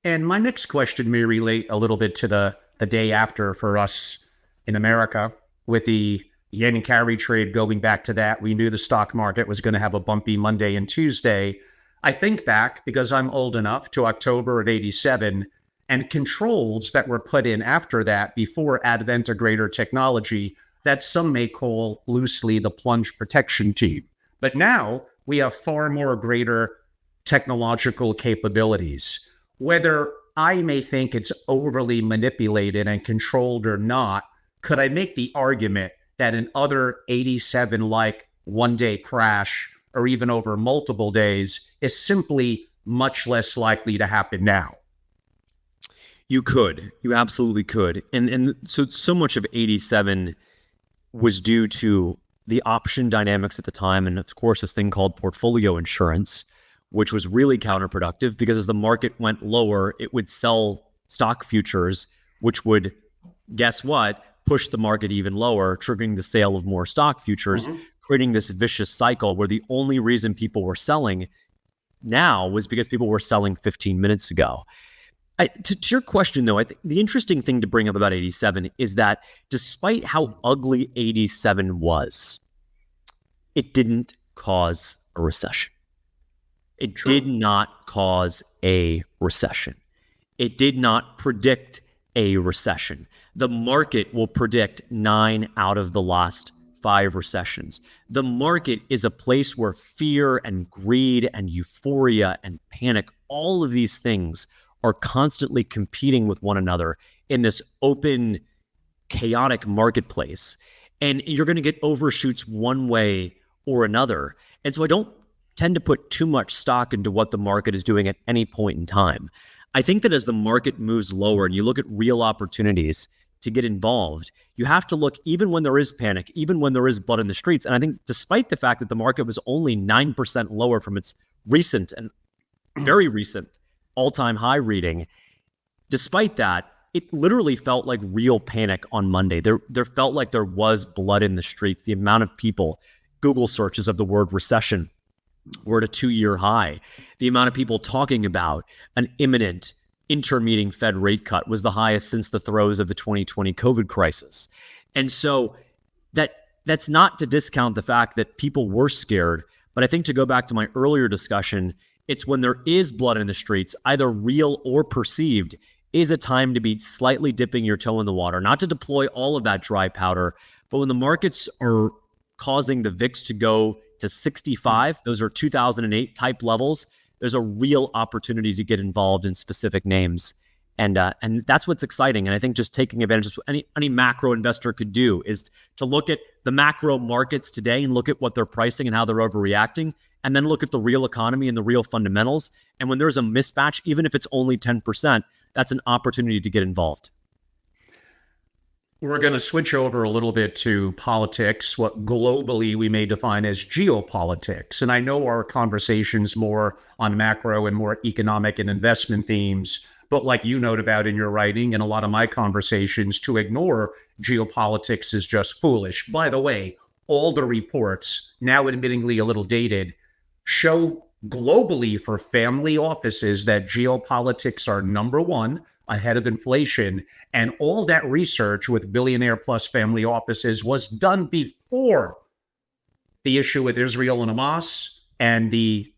[SPEAKER 1] And my next question may relate a little bit to the day after for us in America with the yen and carry trade. Going back to that, we knew the stock market was going to have a bumpy Monday and Tuesday. I think back, because I'm old enough, to October of '87 and controls that were put in after that, before advent of greater technology, that some may call loosely the plunge protection team. But now we have far more greater technological capabilities. Whether I may think it's overly manipulated and controlled or not, could I make the argument that an other 87-like one-day crash, or even over multiple days, is simply much less likely to happen now?
[SPEAKER 2] You absolutely could. And so much of 87 was due to the option dynamics at the time, and of course this thing called portfolio insurance, which was really counterproductive because as the market went lower, it would sell stock futures, which would, guess what, push the market even lower, triggering the sale of more stock futures, creating this vicious cycle where the only reason people were selling now was because people were selling 15 minutes ago. To your question, though, I think the interesting thing to bring up about 87 is that despite how ugly 87 was, it didn't cause a recession. It did not cause a recession. It did not predict a recession. The market will predict 9 out of the last 5 recessions. The market is a place where fear and greed and euphoria and panic, all of these things are constantly competing with one another in this open, chaotic marketplace. And you're going to get overshoots one way or another. And so I don't tend to put too much stock into what the market is doing at any point in time. I think that as the market moves lower and you look at real opportunities to get involved, you have to look even when there is panic, even when there is blood in the streets. And I think despite the fact that the market was only 9% lower from its recent and very recent all-time high reading, despite that, it literally felt like real panic on Monday. There felt like there was blood in the streets. The amount of people, Google searches of the word recession were at a 2-year high. The amount of people talking about an imminent intermeeting Fed rate cut was the highest since the throes of the 2020 COVID crisis. And so that's not to discount the fact that people were scared, but I think to go back to my earlier discussion, it's when there is blood in the streets, either real or perceived, is a time to be slightly dipping your toe in the water, not to deploy all of that dry powder, but when the markets are causing the VIX to go to 65, those are 2008 type levels, there's a real opportunity to get involved in specific names. And that's what's exciting. And I think just taking advantage of what any macro investor could do is to look at the macro markets today and look at what they're pricing and how they're overreacting, and then look at the real economy and the real fundamentals. And when there's a mismatch, even if it's only 10%, that's an opportunity to get involved.
[SPEAKER 1] We're going to switch over a little bit to politics, what globally we may define as geopolitics. And I know our conversation's more on macro and more economic and investment themes, but like you note about in your writing and a lot of my conversations, to ignore geopolitics is just foolish. By the way, all the reports, now admittingly a little dated, show globally for family offices that geopolitics are number one ahead of inflation. And all that research with billionaire plus family offices was done before the issue with Israel and Hamas and the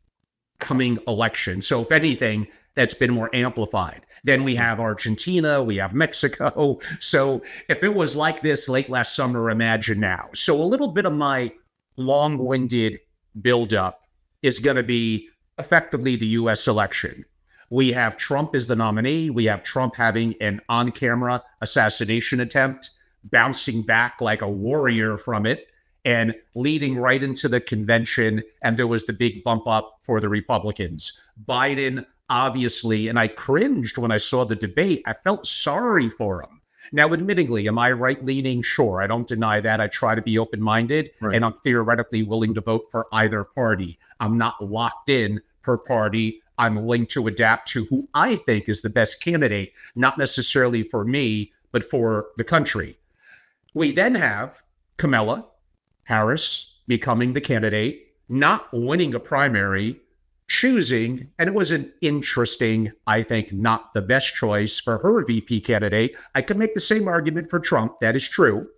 [SPEAKER 1] coming election. So if anything, that's been more amplified. Then we have Argentina, we have Mexico. So if it was like this late last summer, imagine now. So a little bit of my long-winded buildup is going to be effectively the U.S. election. We have Trump as the nominee. We have Trump having an on-camera assassination attempt, bouncing back like a warrior from it, and leading right into the convention. And there was the big bump up for the Republicans. Biden, obviously, and I cringed when I saw the debate. I felt sorry for him. Now, admittingly, am I right-leaning? Sure, I don't deny that. I try to be open-minded, right, and I'm theoretically willing to vote for either party. I'm not locked in per party. I'm willing to adapt to who I think is the best candidate, not necessarily for me, but for the country. We then have Kamala Harris becoming the candidate, not winning a primary, choosing, and it was an interesting, I think, not the best choice for her VP candidate. I could make the same argument for Trump. That is true.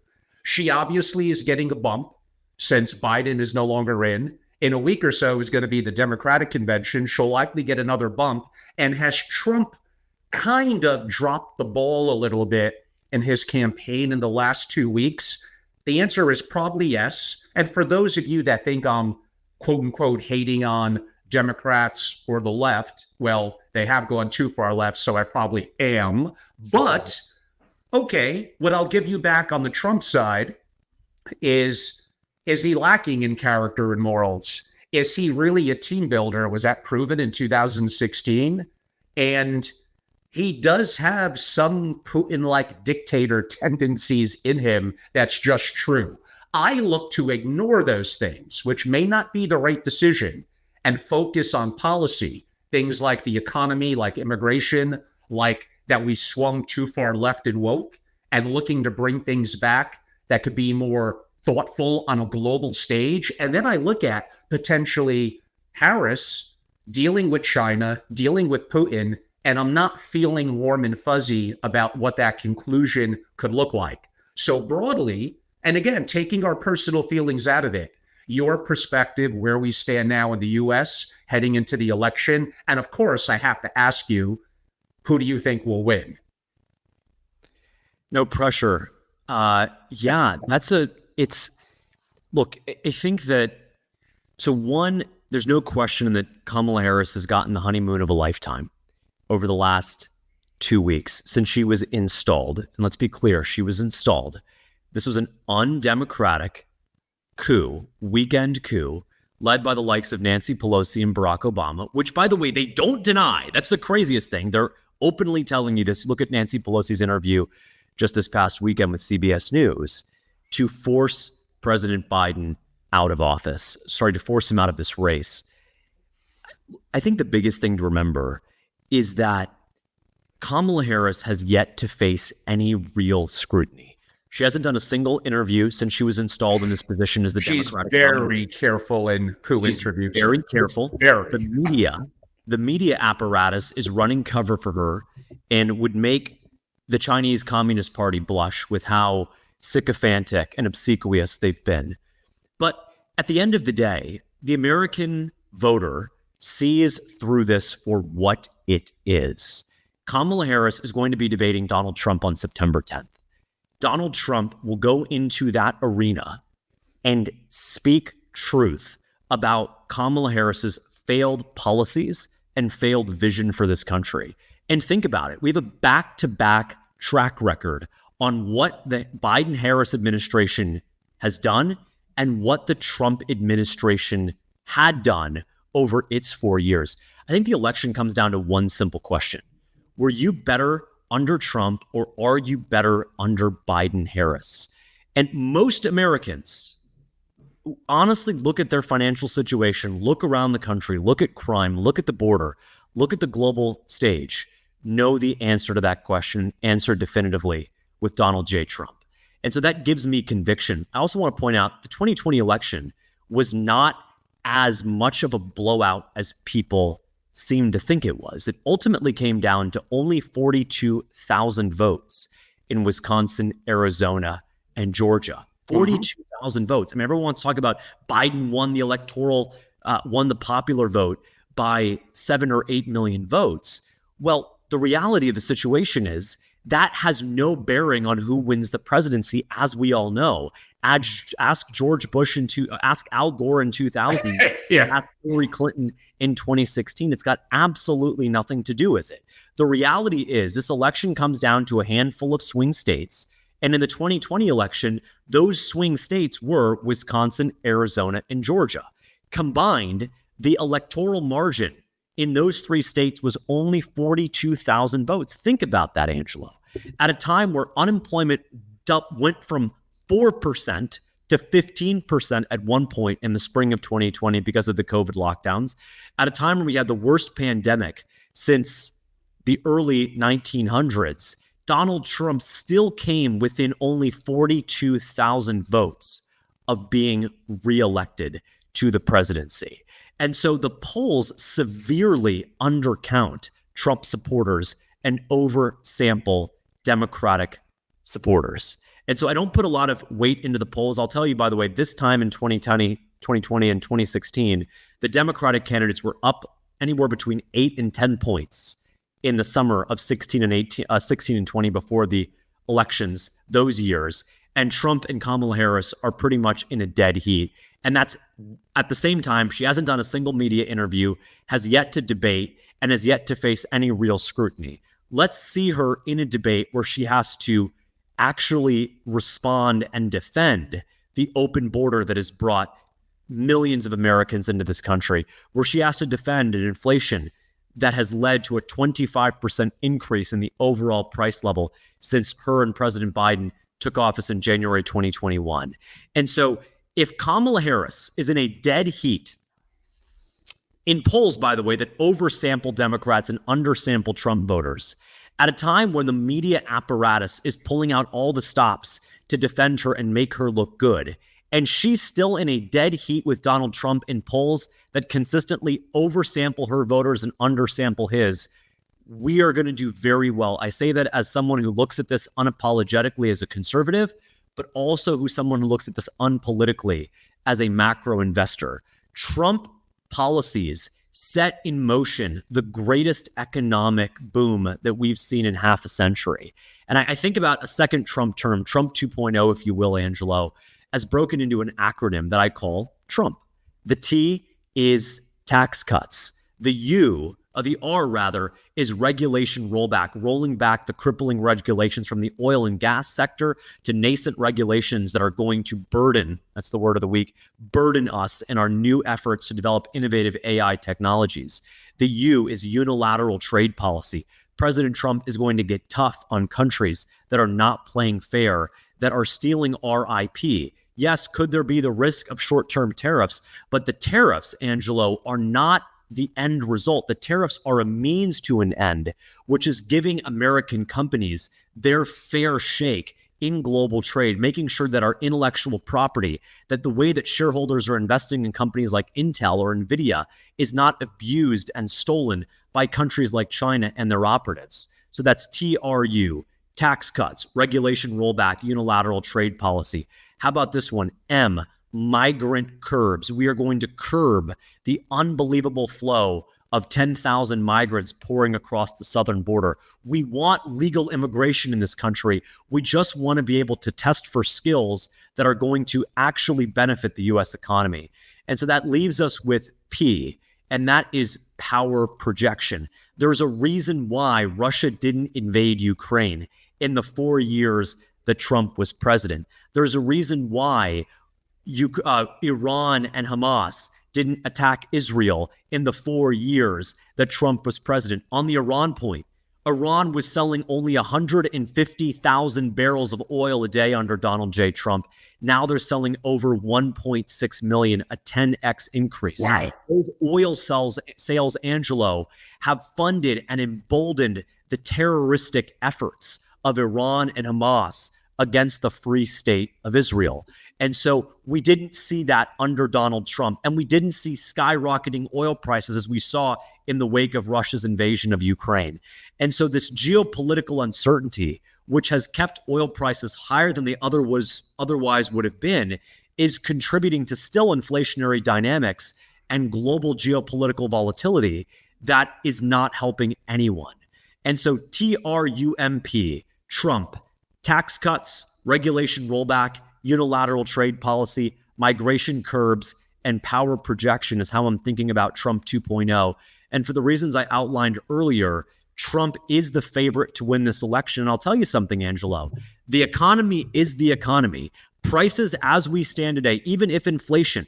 [SPEAKER 1] She obviously is getting a bump since Biden is no longer in. In a week or so is going to be the Democratic convention. She'll likely get another bump. And has Trump kind of dropped the ball a little bit in his campaign in the last 2 weeks? The answer is probably yes. And for those of you that think I'm quote unquote hating on Democrats or the left, well, they have gone too far left, so I probably am. But, okay, what I'll give you back on the Trump side is he lacking in character and morals? Is he really a team builder? Was that proven in 2016? And he does have some Putin-like dictator tendencies in him. That's just true. I look to ignore those things, which may not be the right decision, and focus on policy, things like the economy, like immigration, like that we swung too far left and woke, and looking to bring things back that could be more thoughtful on a global stage. And then I look at potentially Harris dealing with China, dealing with Putin, and I'm not feeling warm and fuzzy about what that conclusion could look like. So broadly, and again, taking our personal feelings out of it, your perspective, where we stand now in the US heading into the election. And of course, I have to ask you, who do you think will win?
[SPEAKER 2] No pressure. Look, I think that, so one, there's no question that Kamala Harris has gotten the honeymoon of a lifetime over the last 2 weeks since she was installed. And let's be clear, she was installed. This was an undemocratic weekend coup, led by the likes of Nancy Pelosi and Barack Obama, which, by the way, they don't deny. That's the craziest thing. They're openly telling you this. Look at Nancy Pelosi's interview just this past weekend with CBS News to force President Biden out of office, to force him out of this race. I think the biggest thing to remember is that Kamala Harris has yet to face any real scrutiny. She hasn't done a single interview since she was installed in this position as the Democratic
[SPEAKER 1] very careful in who interviews.
[SPEAKER 2] Very careful. The media apparatus is running cover for her and would make the Chinese Communist Party blush with how sycophantic and obsequious they've been. But at the end of the day, the American voter sees through this for what it is. Kamala Harris is going to be debating Donald Trump on September 10th. Donald Trump will go into that arena and speak truth about Kamala Harris's failed policies and failed vision for this country. And think about it. We have a back-to-back track record on what the Biden-Harris administration has done and what the Trump administration had done over its 4 years. I think the election comes down to one simple question. Were you better under Trump or are you better under Biden-Harris? And most Americans who honestly look at their financial situation, look around the country, look at crime, look at the border, look at the global stage, know the answer to that question, answered definitively with Donald J. Trump. And so that gives me conviction. I also want to point out the 2020 election was not as much of a blowout as people seemed to think it was. It ultimately came down to only 42,000 votes in Wisconsin, Arizona, and Georgia. 42,000 votes. I mean, everyone wants to talk about Biden won the popular vote by 7 or 8 million votes. Well, the reality of the situation is that has no bearing on who wins the presidency, as we all know. Ask George Bush ask Al Gore in 2000, ask Hillary Clinton in 2016. It's got absolutely nothing to do with it. The reality is this election comes down to a handful of swing states. And in the 2020 election, those swing states were Wisconsin, Arizona, and Georgia. Combined, the electoral margin in those three states was only 42,000 votes. Think about that, Angelo. At a time where unemployment went from 4% to 15% at one point in the spring of 2020 because of the COVID lockdowns, at a time when we had the worst pandemic since the early 1900s, Donald Trump still came within only 42,000 votes of being reelected to the presidency. And so the polls severely undercount Trump supporters and oversample Democratic supporters. And so I don't put a lot of weight into the polls. I'll tell you, by the way, this time in 2020 and 2016, the Democratic candidates were up anywhere between 8 and 10 points in the summer of 16 and 20 before the elections those years. And Trump and Kamala Harris are pretty much in a dead heat. And that's at the same time, she hasn't done a single media interview, has yet to debate, and has yet to face any real scrutiny. Let's see her in a debate where she has to actually respond and defend the open border that has brought millions of Americans into this country, where she has to defend an inflation that has led to a 25% increase in the overall price level since her and President Biden took office in January 2021. And so if Kamala Harris is in a dead heat in polls, by the way, that oversample Democrats and undersample Trump voters, at a time when the media apparatus is pulling out all the stops to defend her and make her look good. And she's still in a dead heat with Donald Trump in polls that consistently oversample her voters and undersample his. We are going to do very well. I say that as someone who looks at this unapologetically as a conservative, but also who's someone who looks at this unpolitically as a macro investor. Trump policies set in motion the greatest economic boom that we've seen in half a century. And I think about a second Trump term, Trump 2.0, if you will, Angelo, as broken into an acronym that I call Trump. The T is tax cuts. The R rather, is regulation rollback, rolling back the crippling regulations from the oil and gas sector to nascent regulations that are going to burden, that's the word of the week, burden us in our new efforts to develop innovative AI technologies. The U is unilateral trade policy. President Trump is going to get tough on countries that are not playing fair, that are stealing our IP. Yes, could there be the risk of short-term tariffs? But the tariffs, Angelo, are not the end result. The tariffs are a means to an end, which is giving American companies their fair shake in global trade, making sure that our intellectual property, that the way that shareholders are investing in companies like Intel or Nvidia is not abused and stolen by countries like China and their operatives. So that's TRU, tax cuts, regulation rollback, unilateral trade policy. How about this one? M, migrant curbs. We are going to curb the unbelievable flow of 10,000 migrants pouring across the southern border. We want legal immigration in this country. We just want to be able to test for skills that are going to actually benefit the U.S. economy. And so that leaves us with P, and that is power projection. There's a reason why Russia didn't invade Ukraine in the 4 years that Trump was president. There's a reason why Iran and Hamas didn't attack Israel in the 4 years that Trump was president. On the Iran point, Iran was selling only 150,000 barrels of oil a day under Donald J. Trump. Now they're selling over 1.6 million, a 10x increase.
[SPEAKER 1] Wow.
[SPEAKER 2] Those oil sales, Angelo, have funded and emboldened the terroristic efforts of Iran and Hamas against the free state of Israel. And so we didn't see that under Donald Trump, and we didn't see skyrocketing oil prices as we saw in the wake of Russia's invasion of Ukraine. And so this geopolitical uncertainty, which has kept oil prices higher than they otherwise would have been, is contributing to still inflationary dynamics and global geopolitical volatility that is not helping anyone. And so TRUMP, Trump, tax cuts, regulation rollback, unilateral trade policy, migration curbs, and power projection is how I'm thinking about Trump 2.0. And for the reasons I outlined earlier, Trump is the favorite to win this election. And I'll tell you something, Angelo. The economy is the economy. Prices as we stand today, even if inflation,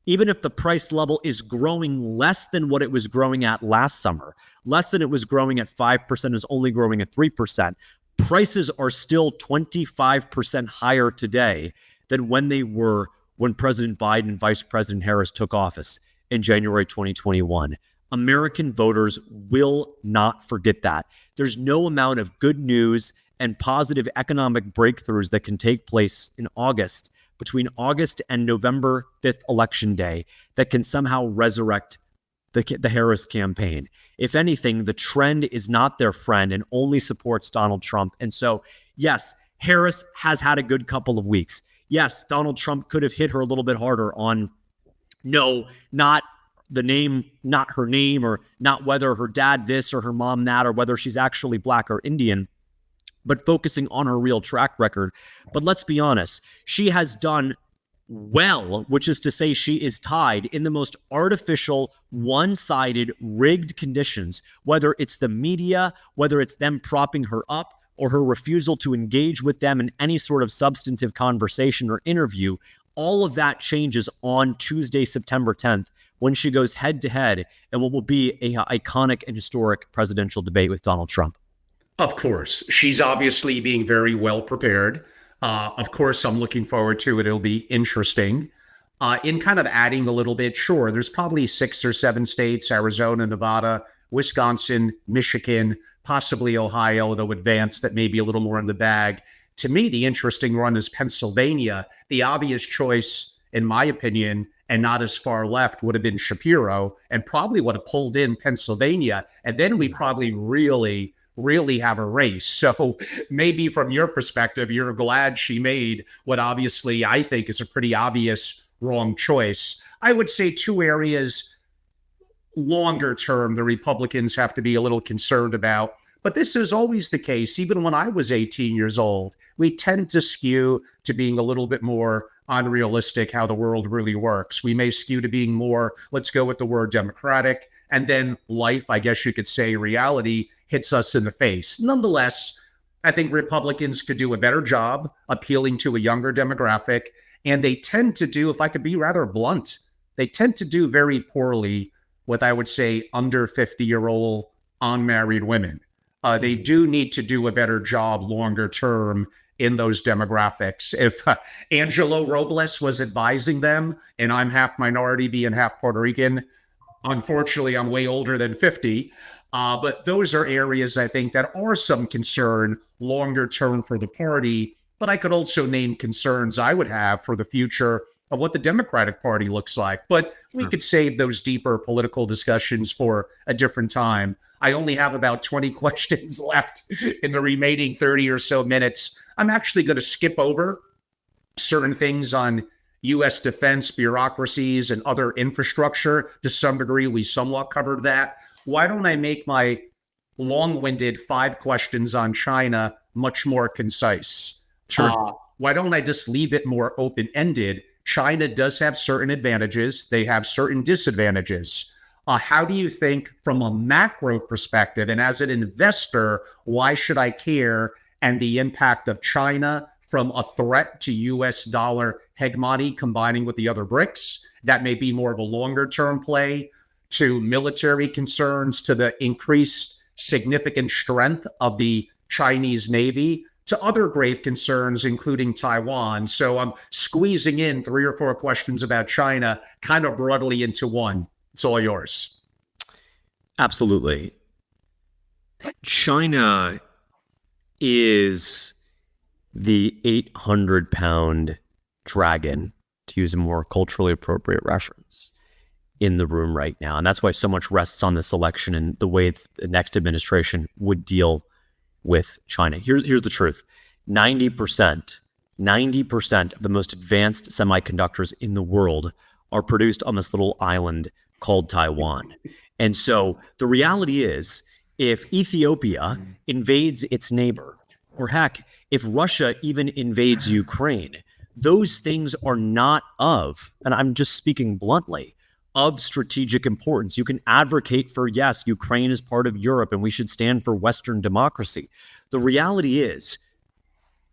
[SPEAKER 2] even if the price level is growing less than what it was growing at last summer, less than it was growing at 5%, is only growing at 3%, prices are still 25% higher today than when they were when President Biden and Vice President Harris took office in January 2021. American voters will not forget that. There's no amount of good news and positive economic breakthroughs that can take place in August, between August and November 5th election day, that can somehow resurrect the Harris campaign. If anything, the trend is not their friend and only supports Donald Trump. And so, yes, Harris has had a good couple of weeks. Yes, Donald Trump could have hit her a little bit harder on not the name, not her name, or not whether her dad this or her mom that, or whether she's actually Black or Indian, but focusing on her real track record. But let's be honest, she has done well, which is to say she is tied in the most artificial, one-sided, rigged conditions, whether it's the media, whether it's them propping her up, or her refusal to engage with them in any sort of substantive conversation or interview. All of that changes on Tuesday, September 10th, when she goes head-to-head in what will be an iconic and historic presidential debate with Donald Trump.
[SPEAKER 1] Of course, she's obviously being very well prepared. Of course, I'm looking forward to it. It'll be interesting. In kind of adding a little bit, sure, there's probably 6 or 7 states, Arizona, Nevada, Wisconsin, Michigan, possibly Ohio, though advanced, that may be a little more in the bag. To me, the interesting one is Pennsylvania. The obvious choice, in my opinion, and not as far left, would have been Shapiro, and probably would have pulled in Pennsylvania. And then we probably really have a race. So maybe from your perspective, you're glad she made what obviously I think is a pretty obvious wrong choice. I would say 2 areas longer term the Republicans have to be a little concerned about. But this is always the case. Even when I was 18 years old, we tend to skew to being a little bit more unrealistic how the world really works. We may skew to being more, let's go with the word democratic, and then life, I guess you could say, reality hits us in the face. Nonetheless, I think Republicans could do a better job appealing to a younger demographic, and they tend to do, if I could be rather blunt, they tend to do very poorly with, I would say, under 50-year-old unmarried women. They do need to do a better job longer term in those demographics. If Angelo Robles was advising them, and I'm half minority, being half Puerto Rican, unfortunately, I'm way older than 50. But those are areas I think that are some concern longer term for the party. But I could also name concerns I would have for the future of what the Democratic Party looks like. But we could save those deeper political discussions for a different time. I only have about 20 questions left in the remaining 30 or so minutes. I'm actually going to skip over certain things on U.S. defense, bureaucracies, and other infrastructure. To some degree, we somewhat covered that. Why don't I make my long-winded 5 questions on China much more concise?
[SPEAKER 2] Sure.
[SPEAKER 1] Why don't I just leave it more open-ended? China does have certain advantages. They have certain disadvantages. How do you think, from a macro perspective, and as an investor, why should I care? And the impact of China from a threat to U.S. dollar hegemony combining with the other BRICS, that may be more of a longer-term play, to military concerns, to the increased significant strength of the Chinese Navy, to other grave concerns, including Taiwan. So I'm squeezing in 3 or 4 questions about China kind of broadly into one. It's all yours.
[SPEAKER 2] Absolutely. China is the 800-pound dragon, to use a more culturally appropriate reference, in the room right now. And that's why so much rests on this election and the way the next administration would deal with China. Here's the truth. 90% of the most advanced semiconductors in the world are produced on this little island called Taiwan. And so the reality is, if Ethiopia invades its neighbor, or heck, if Russia even invades Ukraine, those things are not of, and I'm just speaking bluntly, of strategic importance. You can advocate for, yes, Ukraine is part of Europe and we should stand for Western democracy. The reality is,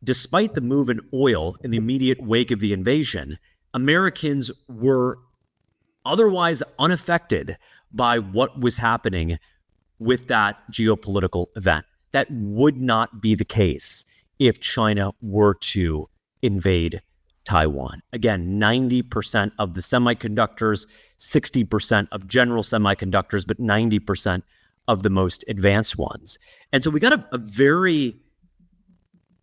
[SPEAKER 2] despite the move in oil in the immediate wake of the invasion, Americans were otherwise unaffected by what was happening with that geopolitical event. That would not be the case if China were to invade Taiwan. Again, 90% of the semiconductors, 60% of general semiconductors, but 90% of the most advanced ones. And so we got a very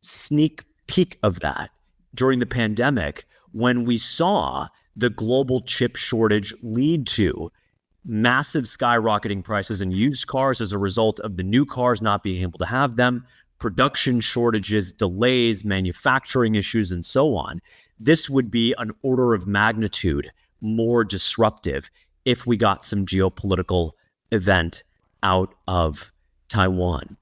[SPEAKER 2] sneak peek of that during the pandemic when we saw the global chip shortage lead to massive skyrocketing prices in used cars as a result of the new cars not being able to have them, production shortages, delays, manufacturing issues, and so on. This would be an order of magnitude more disruptive if we got some geopolitical event out of Taiwan.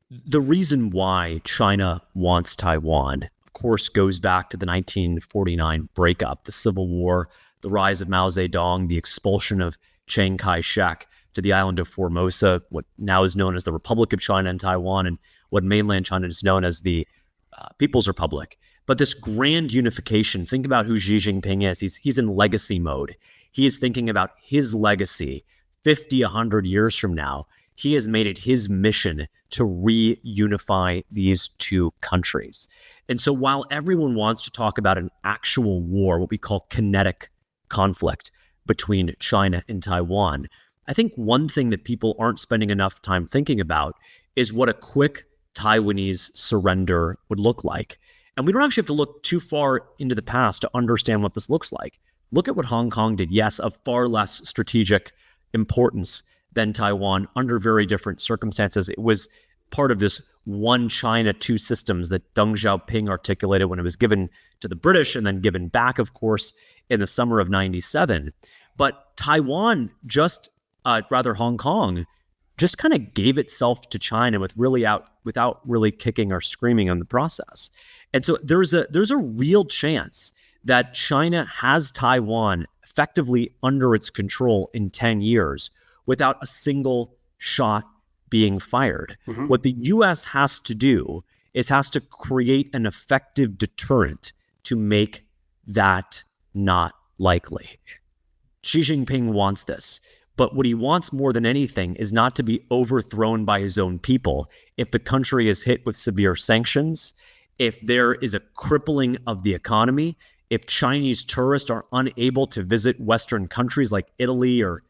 [SPEAKER 2] The reason why China wants Taiwan, of course, goes back to the 1949 breakup, the Civil War, the rise of Mao Zedong, the expulsion of Chiang Kai-shek to the island of Formosa, what now is known as the Republic of China and Taiwan, and what mainland China is known as the People's Republic. But this grand unification, think about who Xi Jinping is. He's in legacy mode. He is thinking about his legacy 50, 100 years from now. he has made it his mission to reunify these two countries. And so while everyone wants to talk about an actual war, what we call kinetic conflict between China and Taiwan, I think one thing that people aren't spending enough time thinking about is what a quick Taiwanese surrender would look like. And we don't actually have to look too far into the past to understand what this looks like. Look at what Hong Kong did. Yes, of far less strategic importance than Taiwan under very different circumstances. It was part of this one China, two systems that Deng Xiaoping articulated when it was given to the British and then given back, of course, in the summer of 97. But Taiwan Hong Kong just kind of gave itself to China without really kicking or screaming in the process. And so there's a real chance that China has Taiwan effectively under its control in 10 years without a single shot being fired. Mm-hmm. What the U.S. has to do is has to create an effective deterrent to make that not likely. Xi Jinping wants this, but what he wants more than anything is not to be overthrown by his own people. If the country is hit with severe sanctions, if there is a crippling of the economy, if Chinese tourists are unable to visit Western countries like Italy or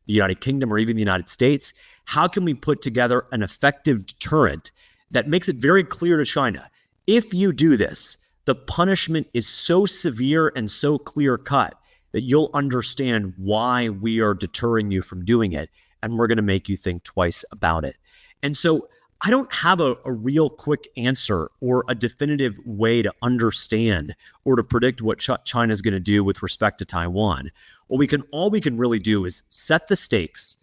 [SPEAKER 2] the United Kingdom or even the United States, how can we put together an effective deterrent that makes it very clear to China, if you do this, the punishment is so severe and so clear-cut that you'll understand why we are deterring you from doing it, and we're going to make you think twice about it. And so I don't have a real quick answer or a definitive way to understand or to predict what China is going to do with respect to Taiwan. All we can really do is set the stakes,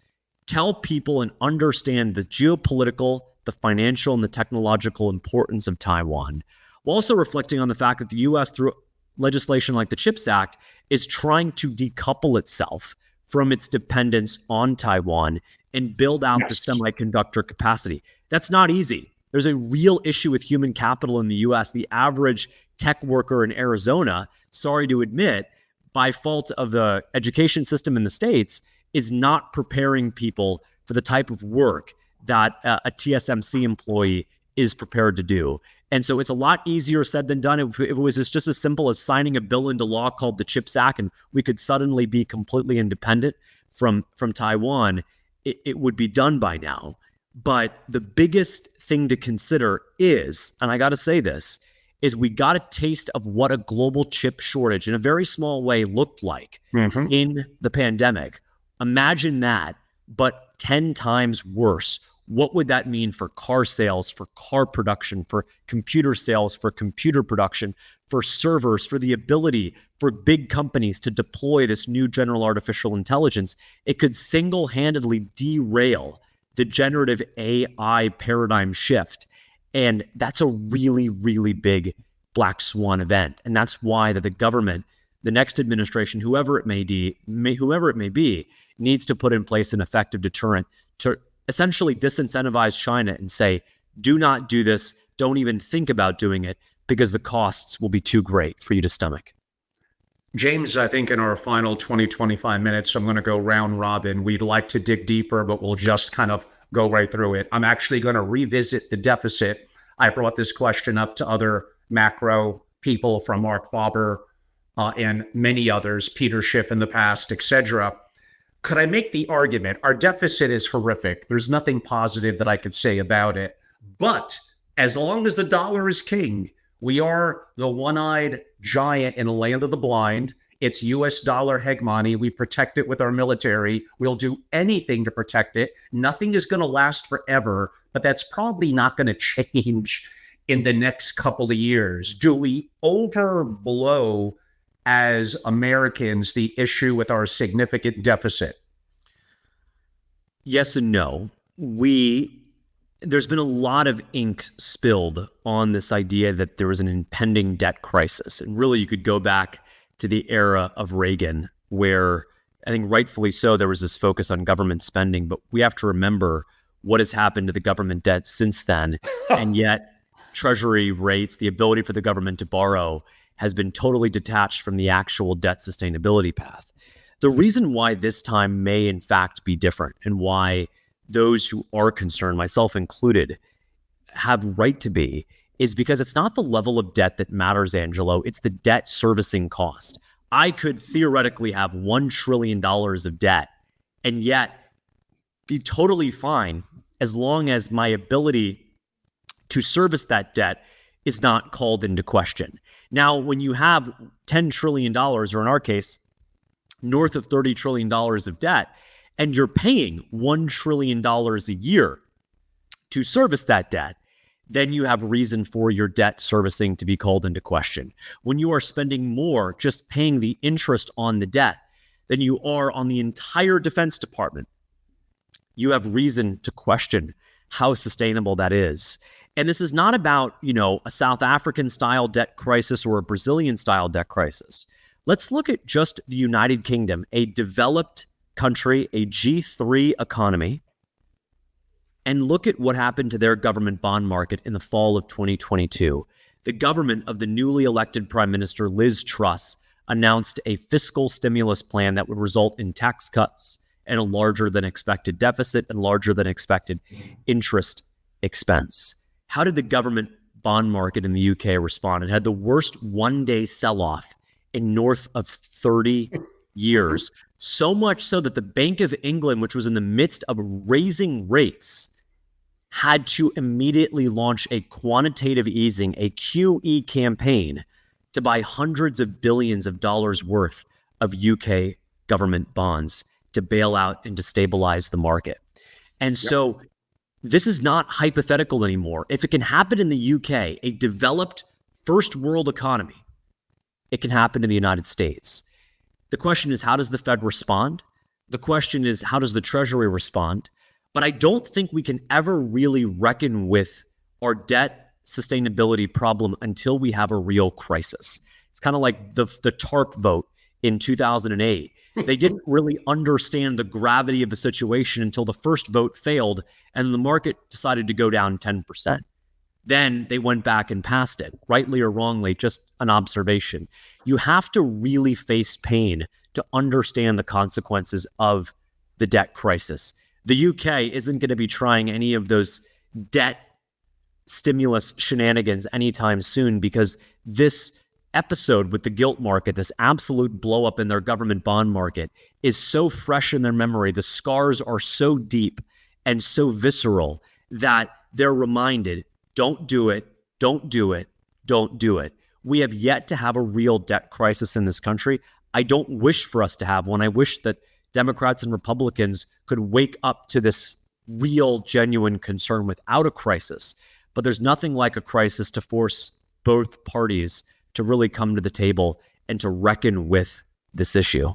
[SPEAKER 2] tell people and understand the geopolitical, the financial, and the technological importance of Taiwan, while also reflecting on the fact that the U.S., through legislation like the CHIPS Act, is trying to decouple itself from its dependence on Taiwan and build out the semiconductor capacity. That's not easy. There's a real issue with human capital in the US. The average tech worker in Arizona, sorry to admit, by fault of the education system in the States, is not preparing people for the type of work that a TSMC employee is prepared to do. And so it's a lot easier said than done. If it was just as simple as signing a bill into law called the CHIPS Act and we could suddenly be completely independent from Taiwan, it would be done by now. But the biggest thing to consider is, and I got to say this, is we got a taste of what a global chip shortage in a very small way looked like in the pandemic. Imagine that, but 10 times worse. What would that mean for car sales, for car production, for computer sales, for computer production, for servers, for the ability for big companies to deploy this new general artificial intelligence? It could single-handedly derail the generative AI paradigm shift. And that's a really, really big black swan event. And that's why that the government, the next administration, whoever it may be, needs to put in place an effective deterrent to essentially disincentivize China and say, do not do this, don't even think about doing it, because the costs will be too great for you to stomach.
[SPEAKER 1] James, I think in our final 25 minutes, I'm going to go round robin. We'd like to dig deeper, but we'll just kind of go right through it. I'm actually going to revisit the deficit. I brought this question up to other macro people, from Mark Faber and many others, Peter Schiff in the past, etc. Could I make the argument our deficit is horrific? There's nothing positive that I could say about it. But as long as the dollar is king, we are the one-eyed giant in the land of the blind. It's US dollar hegemony. We protect it with our military. We'll do anything to protect it. Nothing is going to last forever, but that's probably not going to change in the next couple of years. Do we overblow as Americans the issue with our significant deficit?
[SPEAKER 2] Yes and no. There's been a lot of ink spilled on this idea that there was an impending debt crisis. And really, you could go back to the era of Reagan, where I think rightfully so, there was this focus on government spending. But we have to remember what has happened to the government debt since then. And yet, Treasury rates, the ability for the government to borrow, has been totally detached from the actual debt sustainability path. The reason why this time may in fact be different, and why those who are concerned, myself included, have right to be, is because it's not the level of debt that matters, Angelo. It's the debt servicing cost. I could theoretically have $1 trillion of debt and yet be totally fine as long as my ability to service that debt is not called into question. Now, when you have $10 trillion, or in our case, north of $30 trillion of debt, and you're paying $1 trillion a year to service that debt, then you have reason for your debt servicing to be called into question. When you are spending more just paying the interest on the debt than you are on the entire Defense Department, you have reason to question how sustainable that is. And this is not about, a South African style debt crisis or a Brazilian style debt crisis. Let's look at just the United Kingdom, a developed country, a G3 economy, and look at what happened to their government bond market in the fall of 2022. The government of the newly elected Prime Minister Liz Truss announced a fiscal stimulus plan that would result in tax cuts and a larger than expected deficit and larger than expected interest expense. How did the government bond market in the UK respond? It had the worst one-day sell-off in north of 30 years. So much so that the Bank of England, which was in the midst of raising rates, had to immediately launch a quantitative easing, a QE campaign, to buy hundreds of billions of dollars worth of UK government bonds to bail out and to stabilize the market. And so this is not hypothetical anymore. If it can happen in the UK, a developed first world economy, it can happen in the United States. The question is, how does the Fed respond? The question is, how does the Treasury respond? But I don't think we can ever really reckon with our debt sustainability problem until we have a real crisis. It's kind of like the TARP vote in 2008. They didn't really understand the gravity of the situation until the first vote failed and the market decided to go down 10%. Then they went back and passed it, rightly or wrongly, just an observation. You have to really face pain to understand the consequences of the debt crisis. The UK isn't going to be trying any of those debt stimulus shenanigans anytime soon because this episode with the gilt market, this absolute blow up in their government bond market, is so fresh in their memory. The scars are so deep and so visceral that they're reminded, don't do it, don't do it, don't do it. We have yet to have a real debt crisis in this country. I don't wish for us to have one. I wish that Democrats and Republicans could wake up to this real, genuine concern without a crisis. But there's nothing like a crisis to force both parties to really come to the table and to reckon with this issue.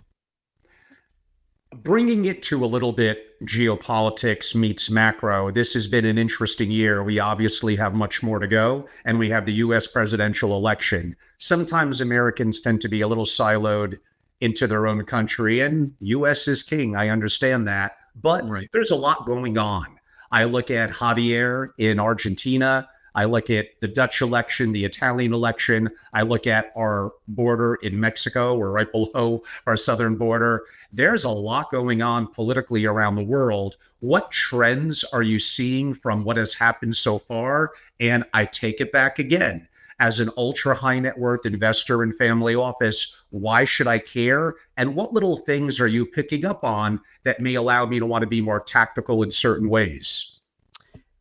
[SPEAKER 1] Bringing it to a little bit geopolitics meets macro, this has been an interesting year. We obviously have much more to go, and we have the U.S. presidential election. Sometimes Americans tend to be a little siloed into their own country, and U.S. is king. I understand that. But There's a lot going on. I look at Javier in Argentina. I look at the Dutch election, the Italian election. I look at our border in Mexico. We're right below our southern border. There's a lot going on politically around the world. What trends are you seeing from what has happened so far? And I take it back again. As an ultra high net worth investor in Family Office, why should I care? And what little things are you picking up on that may allow me to want to be more tactical in certain ways?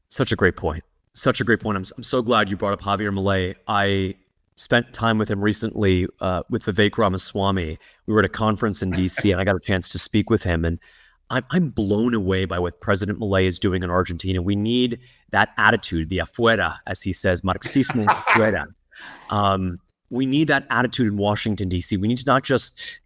[SPEAKER 2] Such a great point. Such a great point. I'm so glad you brought up Javier Milei. I spent time with him recently with Vivek Ramaswamy. We were at a conference in DC and I got a chance to speak with him. And I'm blown away by what President Milei is doing in Argentina. We need that attitude, the afuera, as he says, marxismo afuera. We need that attitude in Washington, D.C. We need to not just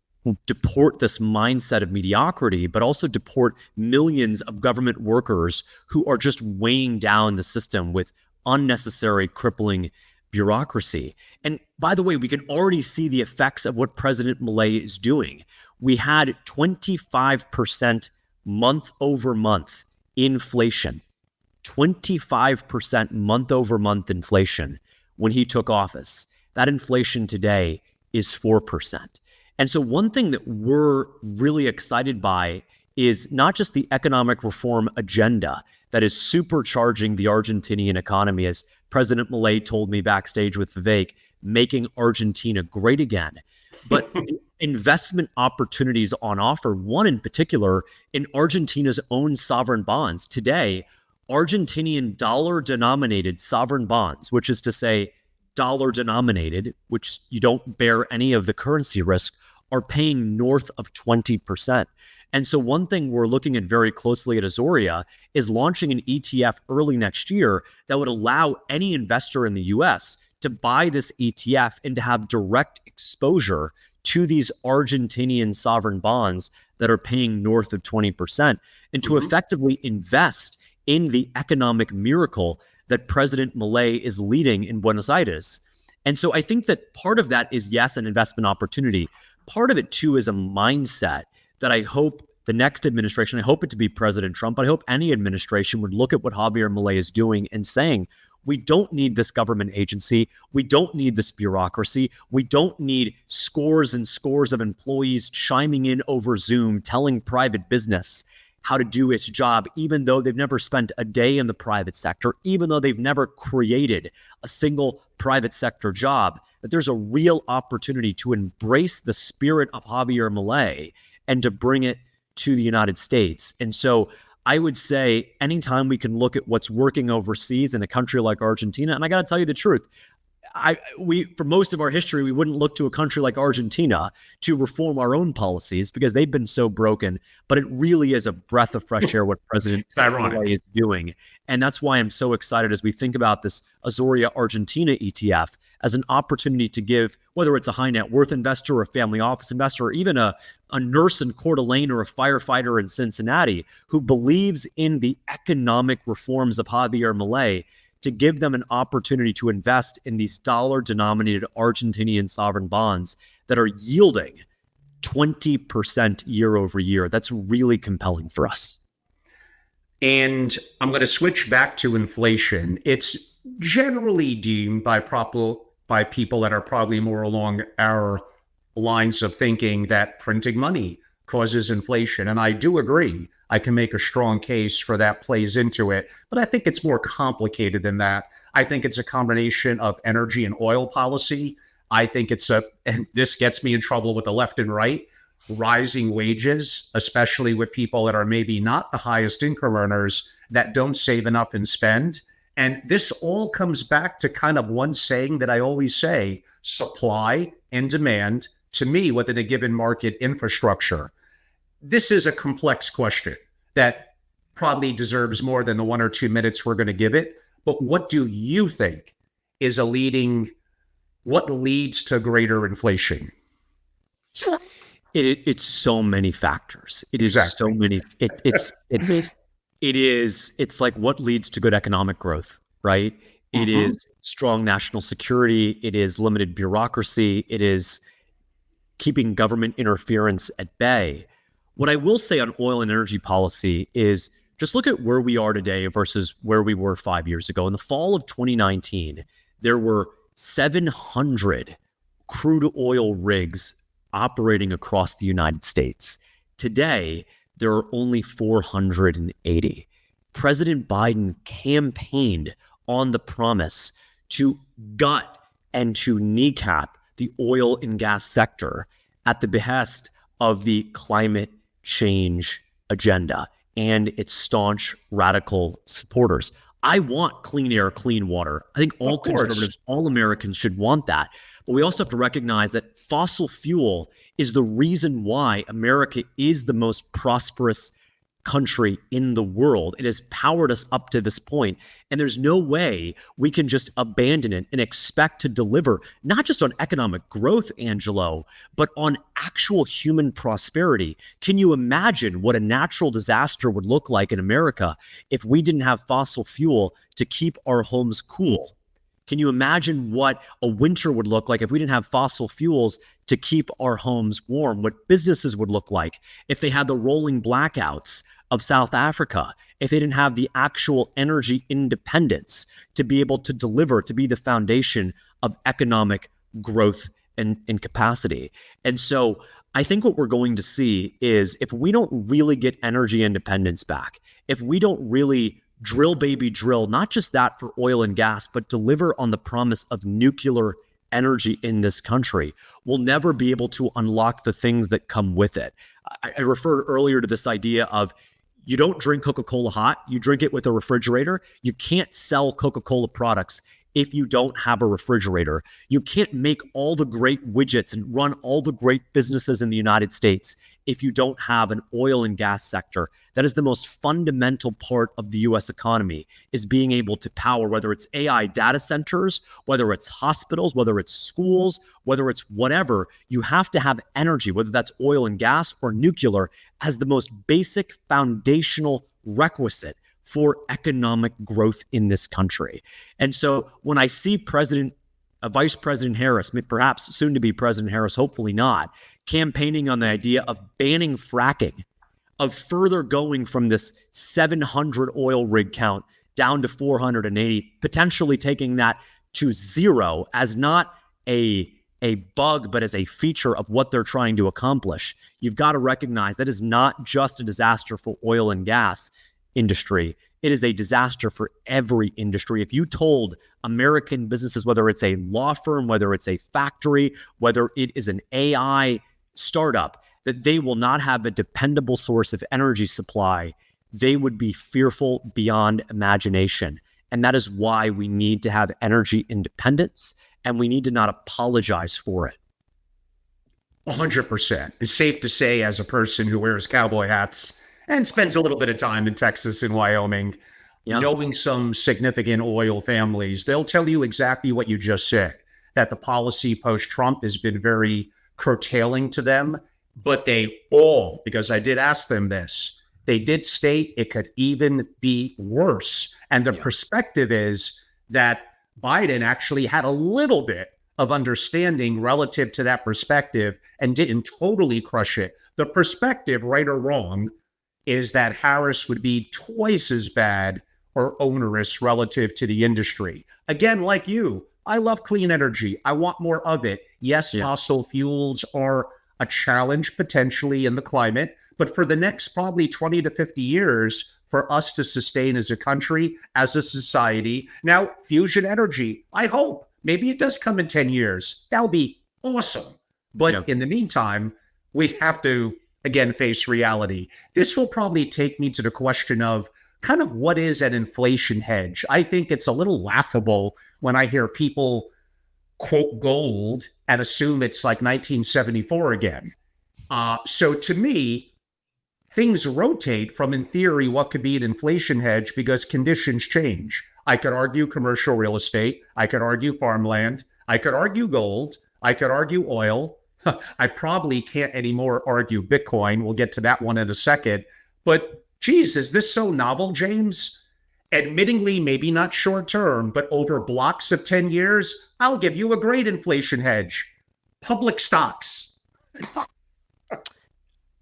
[SPEAKER 2] deport this mindset of mediocrity, but also deport millions of government workers who are just weighing down the system with unnecessary crippling bureaucracy. And by the way, we can already see the effects of what President Milei is doing. We had 25% month over month inflation, 25% month over month inflation when he took office. That inflation today is 4%. And so one thing that we're really excited by is not just the economic reform agenda that is supercharging the Argentinian economy, as President Milei told me backstage with Vivek, making Argentina great again, but the investment opportunities on offer, one in particular, in Argentina's own sovereign bonds. Today, Argentinian dollar-denominated sovereign bonds, which is to say dollar-denominated, which you don't bear any of the currency risk, are paying north of 20%. And so one thing we're looking at very closely at Azoria is launching an ETF early next year that would allow any investor in the US to buy this ETF and to have direct exposure to these Argentinian sovereign bonds that are paying north of 20% and to effectively invest in the economic miracle that President Milei is leading in Buenos Aires. And so I think that part of that is, yes, an investment opportunity. Part of it, too, is a mindset that I hope the next administration, I hope it to be President Trump, but I hope any administration would look at what Javier Milei is doing and saying, we don't need this government agency. We don't need this bureaucracy. We don't need scores and scores of employees chiming in over Zoom, telling private business how to do its job, even though they've never spent a day in the private sector, even though they've never created a single private sector job. That there's a real opportunity to embrace the spirit of Javier Milei and to bring it to the United States. And so I would say anytime we can look at what's working overseas in a country like Argentina, and I got to tell you the truth, for most of our history, we wouldn't look to a country like Argentina to reform our own policies because they've been so broken. But it really is a breath of fresh air what President Milei is doing. And that's why I'm so excited as we think about this Azoria Argentina ETF as an opportunity to give, whether it's a high net worth investor or a family office investor, or even a nurse in Coeur d'Alene or a firefighter in Cincinnati who believes in the economic reforms of Javier Milei, to give them an opportunity to invest in these dollar-denominated Argentinian sovereign bonds that are yielding 20% year over year. That's really compelling for us.
[SPEAKER 1] And I'm going to switch back to inflation. It's generally deemed by people that are probably more along our lines of thinking that printing money causes inflation. And I do agree. I can make a strong case for that plays into it, but I think it's more complicated than that. I think it's a combination of energy and oil policy. I think and this gets me in trouble with the left and right, rising wages, especially with people that are maybe not the highest income earners that don't save enough and spend. And this all comes back to kind of one saying that I always say, supply and demand, to me, within a given market infrastructure. This is a complex question that probably deserves more than the 1 or 2 minutes we're going to give it. But what do you think is what leads to greater inflation?
[SPEAKER 2] It's so many factors. It is so many. It's like what leads to good economic growth, right? It is strong national security. It is limited bureaucracy. It is keeping government interference at bay. What I will say on oil and energy policy is just look at where we are today versus where we were 5 years ago. In the fall of 2019, there were 700 crude oil rigs operating across the United States. Today, there are only 480. President Biden campaigned on the promise to gut and to kneecap the oil and gas sector at the behest of the climate change agenda and its staunch radical supporters. I want clean air, clean water. I think all conservatives, all Americans should want that. But we also have to recognize that fossil fuel is the reason why America is the most prosperous country in the world. It has powered us up to this point, and there's no way we can just abandon it and expect to deliver not just on economic growth, Angelo, but on actual human prosperity. Can you imagine what a natural disaster would look like in America if we didn't have fossil fuel to keep our homes cool? Can you imagine what a winter would look like if we didn't have fossil fuels to keep our homes warm? What businesses would look like if they had the rolling blackouts of South Africa, if they didn't have the actual energy independence to be able to deliver, to be the foundation of economic growth and capacity. And so I think what we're going to see is if we don't really get energy independence back, if we don't really drill, baby, drill, not just that for oil and gas, but deliver on the promise of nuclear energy in this country, we'll never be able to unlock the things that come with it. I referred earlier to this idea of you don't drink Coca-Cola hot, you drink it with a refrigerator. You can't sell Coca-Cola products if you don't have a refrigerator. You can't make all the great widgets and run all the great businesses in the United States if you don't have an oil and gas sector. That is the most fundamental part of the US economy, is being able to power, whether it's AI data centers, whether it's hospitals, whether it's schools, whether it's whatever. You have to have energy, whether that's oil and gas or nuclear, as the most basic foundational requisite for economic growth in this country. And so when I see Vice President Harris, perhaps soon to be President Harris, hopefully not, campaigning on the idea of banning fracking, of further going from this 700 oil rig count down to 480, potentially taking that to zero as not a bug, but as a feature of what they're trying to accomplish. You've got to recognize that is not just a disaster for oil and gas industry. It is a disaster for every industry. If you told American businesses, whether it's a law firm, whether it's a factory, whether it is an AI startup, that they will not have a dependable source of energy supply, they would be fearful beyond imagination. And that is why we need to have energy independence, and we need to not apologize for it.
[SPEAKER 1] 100%. It's safe to say, as a person who wears cowboy hats and spends a little bit of time in Texas and Wyoming, knowing some significant oil families, they'll tell you exactly what you just said, that the policy post-Trump has been very curtailing to them. But they all, because I did ask them this, they did state it could even be worse. And the perspective is that Biden actually had a little bit of understanding relative to that perspective and didn't totally crush it. The perspective, right or wrong, is that Harris would be twice as bad or onerous relative to the industry. Again, like you, I love clean energy. I want more of it. Yes, fossil fuels are a challenge potentially in the climate, but for the next probably 20 to 50 years, for us to sustain as a country, as a society. Now, fusion energy, I hope, maybe it does come in 10 years. That'll be awesome. But in the meantime, we have to, again, face reality. This will probably take me to the question of kind of what is an inflation hedge. I think it's a little laughable when I hear people quote gold and assume it's like 1974 again. So to me, things rotate from, in theory, what could be an inflation hedge because conditions change. I could argue commercial real estate. I could argue farmland. I could argue gold. I could argue oil. I probably can't anymore argue Bitcoin. We'll get to that one in a second. But geez, is this so novel, James? Admittingly, maybe not short term, but over blocks of 10 years, I'll give you a great inflation hedge. Public stocks.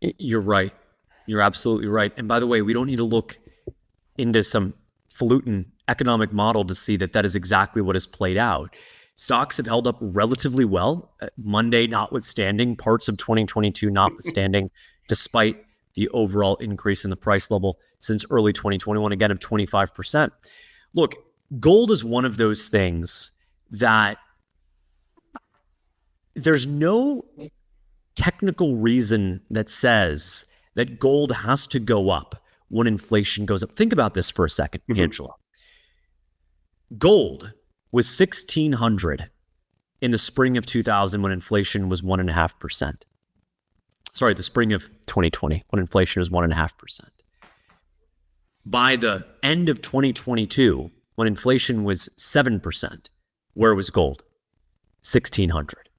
[SPEAKER 2] You're right. You're absolutely right. And by the way, we don't need to look into some falutin economic model to see that that is exactly what has played out. Stocks have held up relatively well, Monday notwithstanding, parts of 2022 notwithstanding, despite the overall increase in the price level since early 2021, again, of 25%. Look, gold is one of those things that there's no technical reason that says that gold has to go up when inflation goes up. Think about this for a second, Angela. Gold was 1,600 in the spring of 2000 when inflation was 1.5%. Sorry, the spring of 2020 when inflation was 1.5%. By the end of 2022, when inflation was 7%, where was gold? 1,600.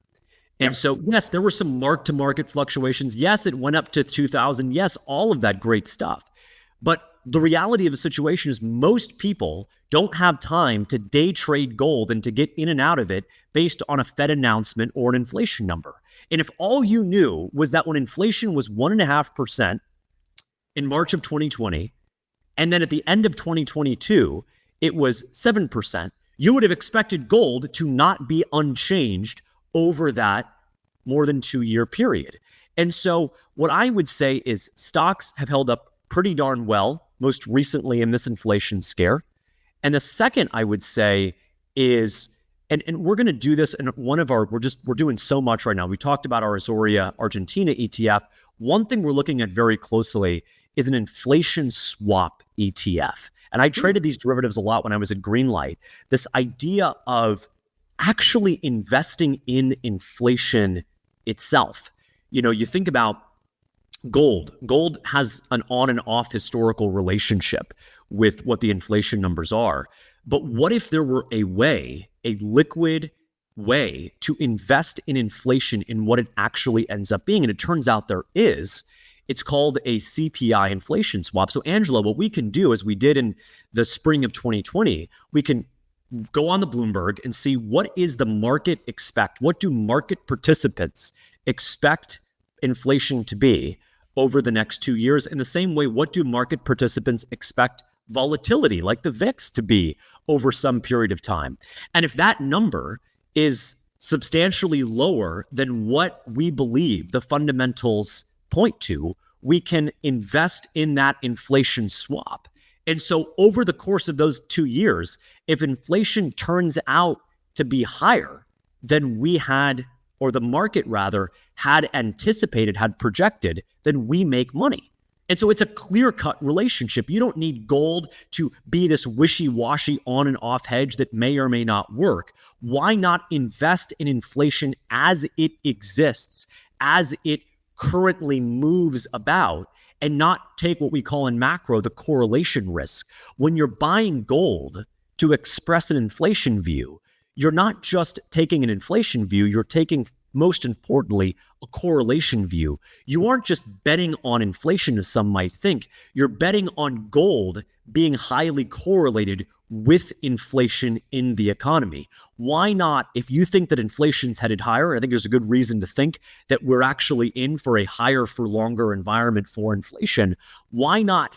[SPEAKER 2] And so, yes, there were some mark-to-market fluctuations. Yes, it went up to 2,000. Yes, all of that great stuff. But the reality of the situation is most people don't have time to day trade gold and to get in and out of it based on a Fed announcement or an inflation number. And if all you knew was that when inflation was 1.5% in March of 2020, and then at the end of 2022, it was 7%, you would have expected gold to not be unchanged over that more than 2-year period. And so what I would say is stocks have held up pretty darn well, most recently in this inflation scare. And the second I would say is, and we're going to do this in one of our, we're doing so much right now. We talked about our Azoria Argentina ETF. One thing we're looking at very closely is an inflation swap ETF. And I traded these derivatives a lot when I was at Greenlight. This idea of actually investing in inflation itself. You know, you think about gold. Gold has an on and off historical relationship with what the inflation numbers are. But what if there were a way, a liquid way to invest in inflation in what it actually ends up being? And it turns out there is. It's called a CPI inflation swap. So Angela, what we can do, as we did in the spring of 2020, we can go on the Bloomberg and see what is the market expect? What do market participants expect inflation to be over the next 2 years? In the same way, what do market participants expect volatility, like the VIX, to be over some period of time? And if that number is substantially lower than what we believe the fundamentals point to, we can invest in that inflation swap. And so over the course of those 2 years, if inflation turns out to be higher than we had, or the market rather, had anticipated, had projected, then we make money. And so it's a clear-cut relationship. You don't need gold to be this wishy-washy on and off hedge that may or may not work. Why not invest in inflation as it exists, as it currently moves about, and not take what we call in macro the correlation risk? When you're buying gold to express an inflation view, you're not just taking an inflation view, you're taking, most importantly, a correlation view. You aren't just betting on inflation, as some might think. You're betting on gold being highly correlated with inflation in the economy. Why not, if you think that inflation's headed higher, I think there's a good reason to think that we're actually in for a higher for longer environment for inflation. Why not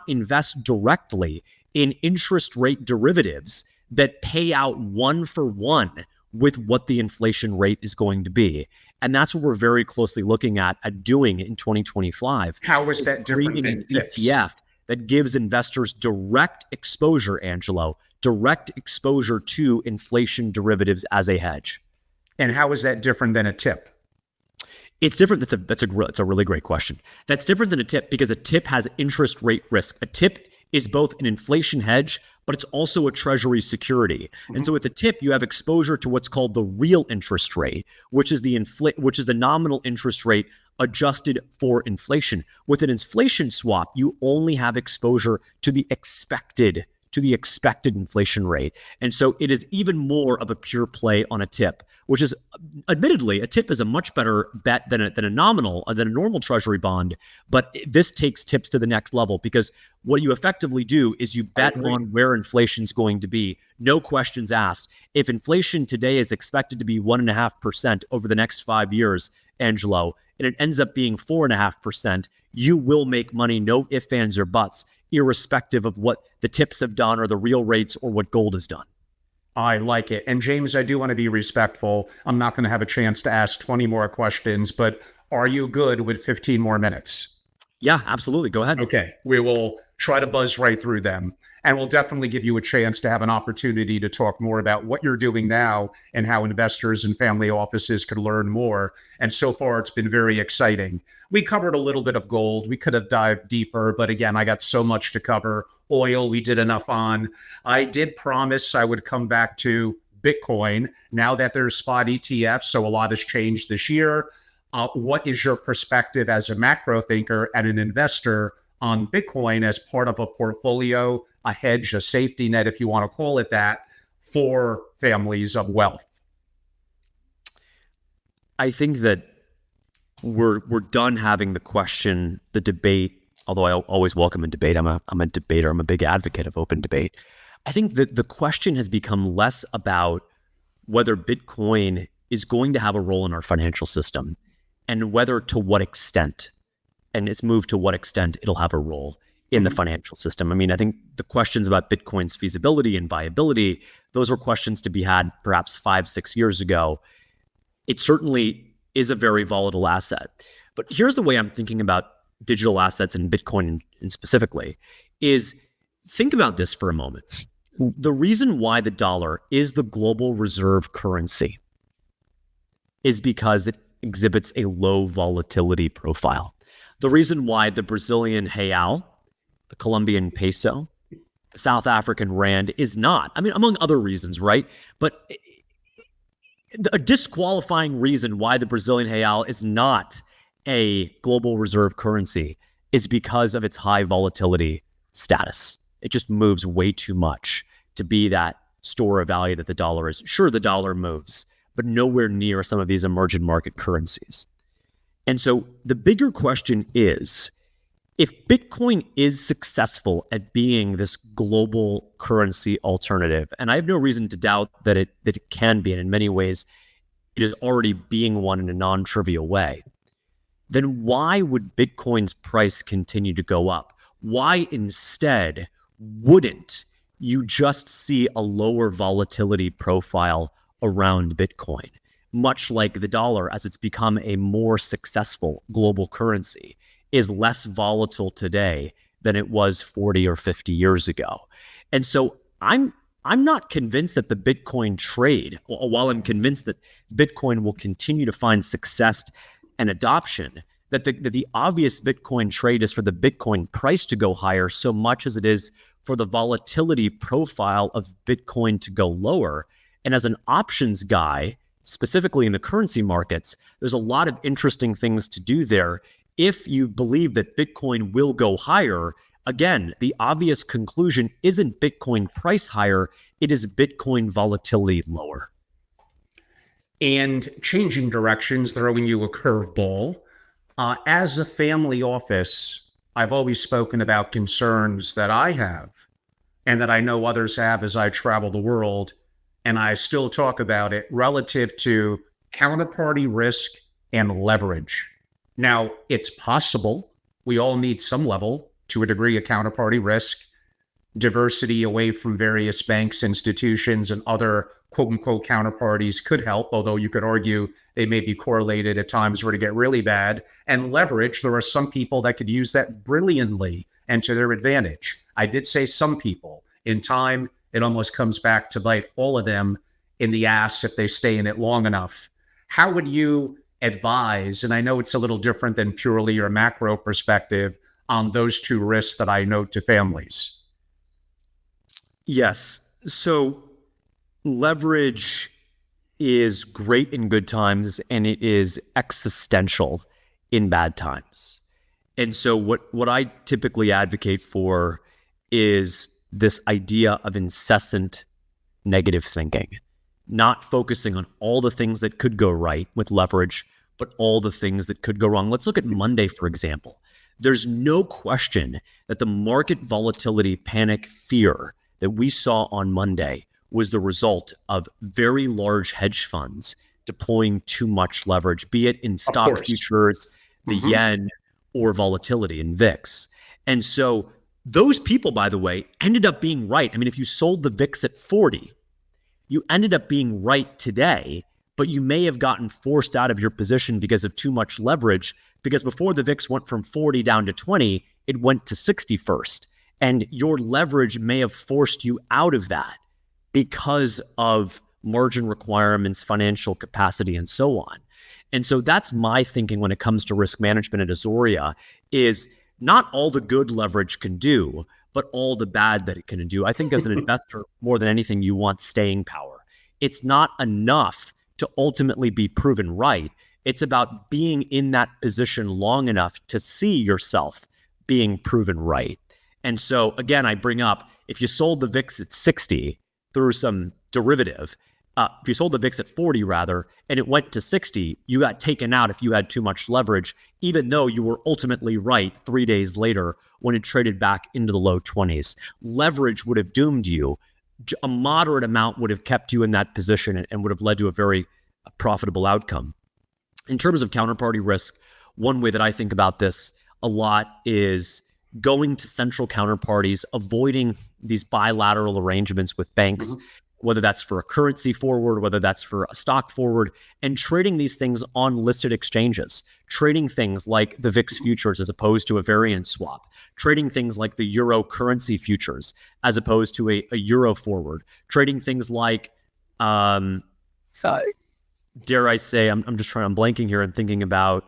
[SPEAKER 2] invest directly in interest rate derivatives that pay out 1-for-1 with what the inflation rate is going to be? And that's what we're very closely looking at doing in 2025.
[SPEAKER 1] How is that different than
[SPEAKER 2] an ETF that gives investors direct exposure, Angelo, direct exposure to inflation derivatives as a hedge.
[SPEAKER 1] And how is that different than a tip?
[SPEAKER 2] It's different. That's a really great question. That's different than a tip because a tip has interest rate risk. A tip is both an inflation hedge, but it's also a treasury security. Mm-hmm. And so with a tip, you have exposure to what's called the real interest rate, which is the nominal interest rate adjusted for inflation. With an inflation swap, you only have exposure to the expected inflation rate. And so it is even more of a pure play on a tip, which is, admittedly, a tip is a much better bet than a normal treasury bond. But this takes tips to the next level because what you effectively do is you bet on where inflation's going to be, no questions asked. If inflation today is expected to be 1.5% over the next 5 years, Angelo, and it ends up being 4.5%, you will make money, no ifs, ands, or buts, irrespective of what the tips have done or the real rates or what gold has done.
[SPEAKER 1] I like it. And James, I do want to be respectful. I'm not going to have a chance to ask 20 more questions, but are you good with 15 more minutes?
[SPEAKER 2] Yeah, absolutely. Go ahead.
[SPEAKER 1] Okay. We will try to buzz right through them. And we'll definitely give you a chance to have an opportunity to talk more about what you're doing now and how investors and family offices could learn more. And so far, it's been very exciting. We covered a little bit of gold. We could have dived deeper, but again, I got so much to cover. Oil, we did enough on. I did promise I would come back to Bitcoin now that there's spot ETFs, so a lot has changed this year. What is your perspective as a macro thinker and an investor on Bitcoin as part of a portfolio, a hedge, a safety net, if you want to call it that, for families of wealth?
[SPEAKER 2] I think that we're done having the debate, although I always welcome a debate. I'm a debater. I'm a big advocate of open debate. I think that the question has become less about whether Bitcoin is going to have a role in our financial system and whether to what extent, and it's moved to what extent it'll have a role in the financial system. I mean, I think the questions about Bitcoin's feasibility and viability, those were questions to be had perhaps 5-6 years ago. It certainly is a very volatile asset. But here's the way I'm thinking about digital assets and Bitcoin specifically is think about this for a moment. The reason why the dollar is the global reserve currency is because it exhibits a low volatility profile. The reason why the Brazilian real, the Colombian peso, the South African rand is not, I mean, among other reasons, right? But a disqualifying reason why the Brazilian real is not a global reserve currency is because of its high volatility status. It just moves way too much to be that store of value that the dollar is. Sure, the dollar moves, but nowhere near some of these emerging market currencies. And so the bigger question is, if Bitcoin is successful at being this global currency alternative, and I have no reason to doubt that it can be, and in many ways it is already being one in a non-trivial way, then why would Bitcoin's price continue to go up? Why instead wouldn't you just see a lower volatility profile around Bitcoin, much like the dollar as it's become a more successful global currency? Is less volatile today than it was 40 or 50 years ago. And so I'm not convinced that the Bitcoin trade, while I'm convinced that Bitcoin will continue to find success and adoption, that the obvious Bitcoin trade is for the Bitcoin price to go higher so much as it is for the volatility profile of Bitcoin to go lower. And as an options guy, specifically in the currency markets, there's a lot of interesting things to do there. If you believe that Bitcoin will go higher, again, the obvious conclusion isn't Bitcoin price higher, it is Bitcoin volatility lower.
[SPEAKER 1] And changing directions, throwing you a curveball. As a family office, I've always spoken about concerns that I have and that I know others have as I travel the world, and I still talk about it relative to counterparty risk and leverage. Now, it's possible we all need some level, to a degree, of counterparty risk, diversity away from various banks, institutions, and other quote-unquote counterparties could help, although you could argue they may be correlated at times where to get really bad. And leverage, there are some people that could use that brilliantly and to their advantage. I did say some people. In time, it almost comes back to bite all of them in the ass if they stay in it long enough. How would you advise, and I know it's a little different than purely your macro perspective, on those two risks that I note to families?
[SPEAKER 2] Yes. So leverage is great in good times and it is existential in bad times. And so what I typically advocate for is this idea of incessant negative thinking, not focusing on all the things that could go right with leverage, but all the things that could go wrong. Let's look at Monday, for example. There's no question that the market volatility, panic, fear that we saw on Monday was the result of very large hedge funds deploying too much leverage, be it in stock futures, the yen, or volatility in VIX. And so those people, by the way, ended up being right. I mean, if you sold the VIX at 40, you ended up being right today, but you may have gotten forced out of your position because of too much leverage, because before the VIX went from 40 down to 20, it went to 60 first. And your leverage may have forced you out of that because of margin requirements, financial capacity, and so on. And so that's my thinking when it comes to risk management at Azoria, is not all the good leverage can do, but all the bad that it can do. I think as an investor, more than anything, you want staying power. It's not enough to ultimately be proven right. It's about being in that position long enough to see yourself being proven right. And so again, I bring up, if you sold the VIX at 60 through some derivative, if you sold the VIX at 40 rather, and it went to 60, you got taken out if you had too much leverage, even though you were ultimately right 3 days later when it traded back into the low 20s. Leverage would have doomed you. A moderate amount would have kept you in that position and would have led to a very profitable outcome. In terms of counterparty risk, one way that I think about this a lot is going to central counterparties, avoiding these bilateral arrangements with banks. whether that's for a currency forward, whether that's for a stock forward, and trading these things on listed exchanges, trading things like the VIX futures as opposed to a variance swap, trading things like the euro currency futures as opposed to a euro forward, trading things like, dare I say, I'm blanking here and thinking about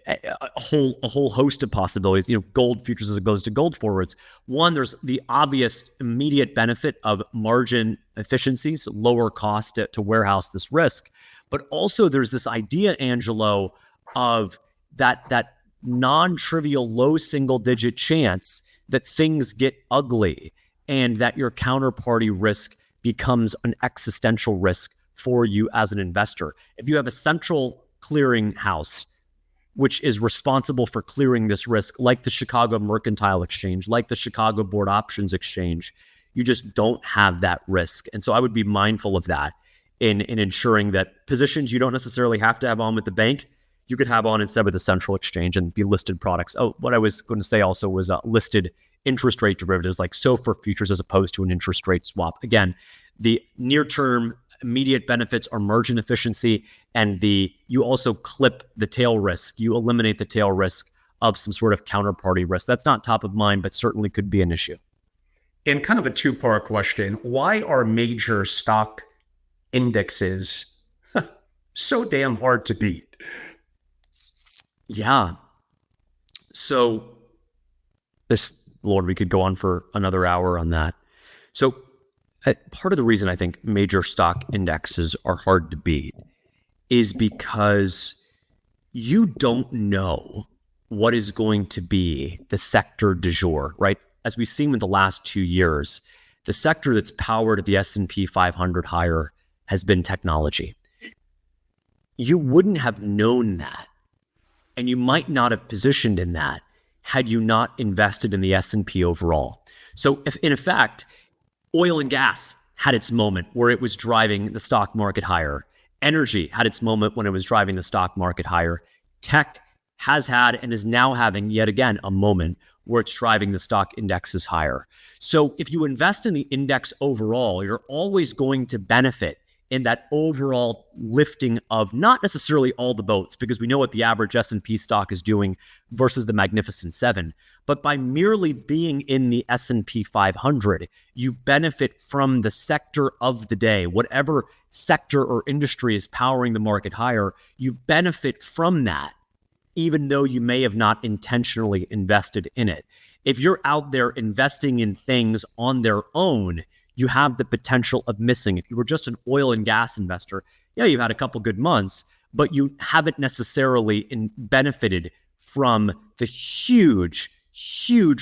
[SPEAKER 2] a whole host of possibilities, gold futures as opposed to gold forwards. One, there's the obvious immediate benefit of margin efficiencies, lower cost to warehouse this risk. But also there's this idea, Angelo, of that non-trivial low single-digit chance that things get ugly and that your counterparty risk becomes an existential risk for you as an investor. If you have a central clearing house which is responsible for clearing this risk, like the Chicago Mercantile Exchange, like the Chicago Board Options Exchange, you just don't have that risk. And so I would be mindful of that in ensuring that positions you don't necessarily have to have on with the bank, you could have on instead with the central exchange and be listed products. Oh, what I was going to say also was listed interest rate derivatives like SOFR futures as opposed to an interest rate swap. Again, the near-term immediate benefits are margin efficiency, and you also clip the tail risk. You eliminate the tail risk of some sort of counterparty risk. That's not top of mind, but certainly could be an issue.
[SPEAKER 1] And kind of a two-part question. Why are major stock indexes so damn hard to beat?
[SPEAKER 2] Yeah. So Lord, we could go on for another hour on that. So part of the reason I think major stock indexes are hard to beat is because you don't know what is going to be the sector du jour, right? As we've seen with the last 2 years, the sector that's powered the S&P 500 higher has been technology. You wouldn't have known that, and you might not have positioned in that had you not invested in the S&P overall. So if, in effect, oil and gas had its moment where it was driving the stock market higher. Energy had its moment when it was driving the stock market higher. Tech has had and is now having yet again a moment where it's driving the stock indexes higher. So if you invest in the index overall, you're always going to benefit in that overall lifting of not necessarily all the boats, because we know what the average S&P stock is doing versus the Magnificent Seven. But by merely being in the S&P 500, you benefit from the sector of the day. Whatever sector or industry is powering the market higher, you benefit from that, even though you may have not intentionally invested in it. If you're out there investing in things on their own, you have the potential of missing. If you were just an oil and gas investor, yeah, you've had a couple good months, but you haven't necessarily benefited from the huge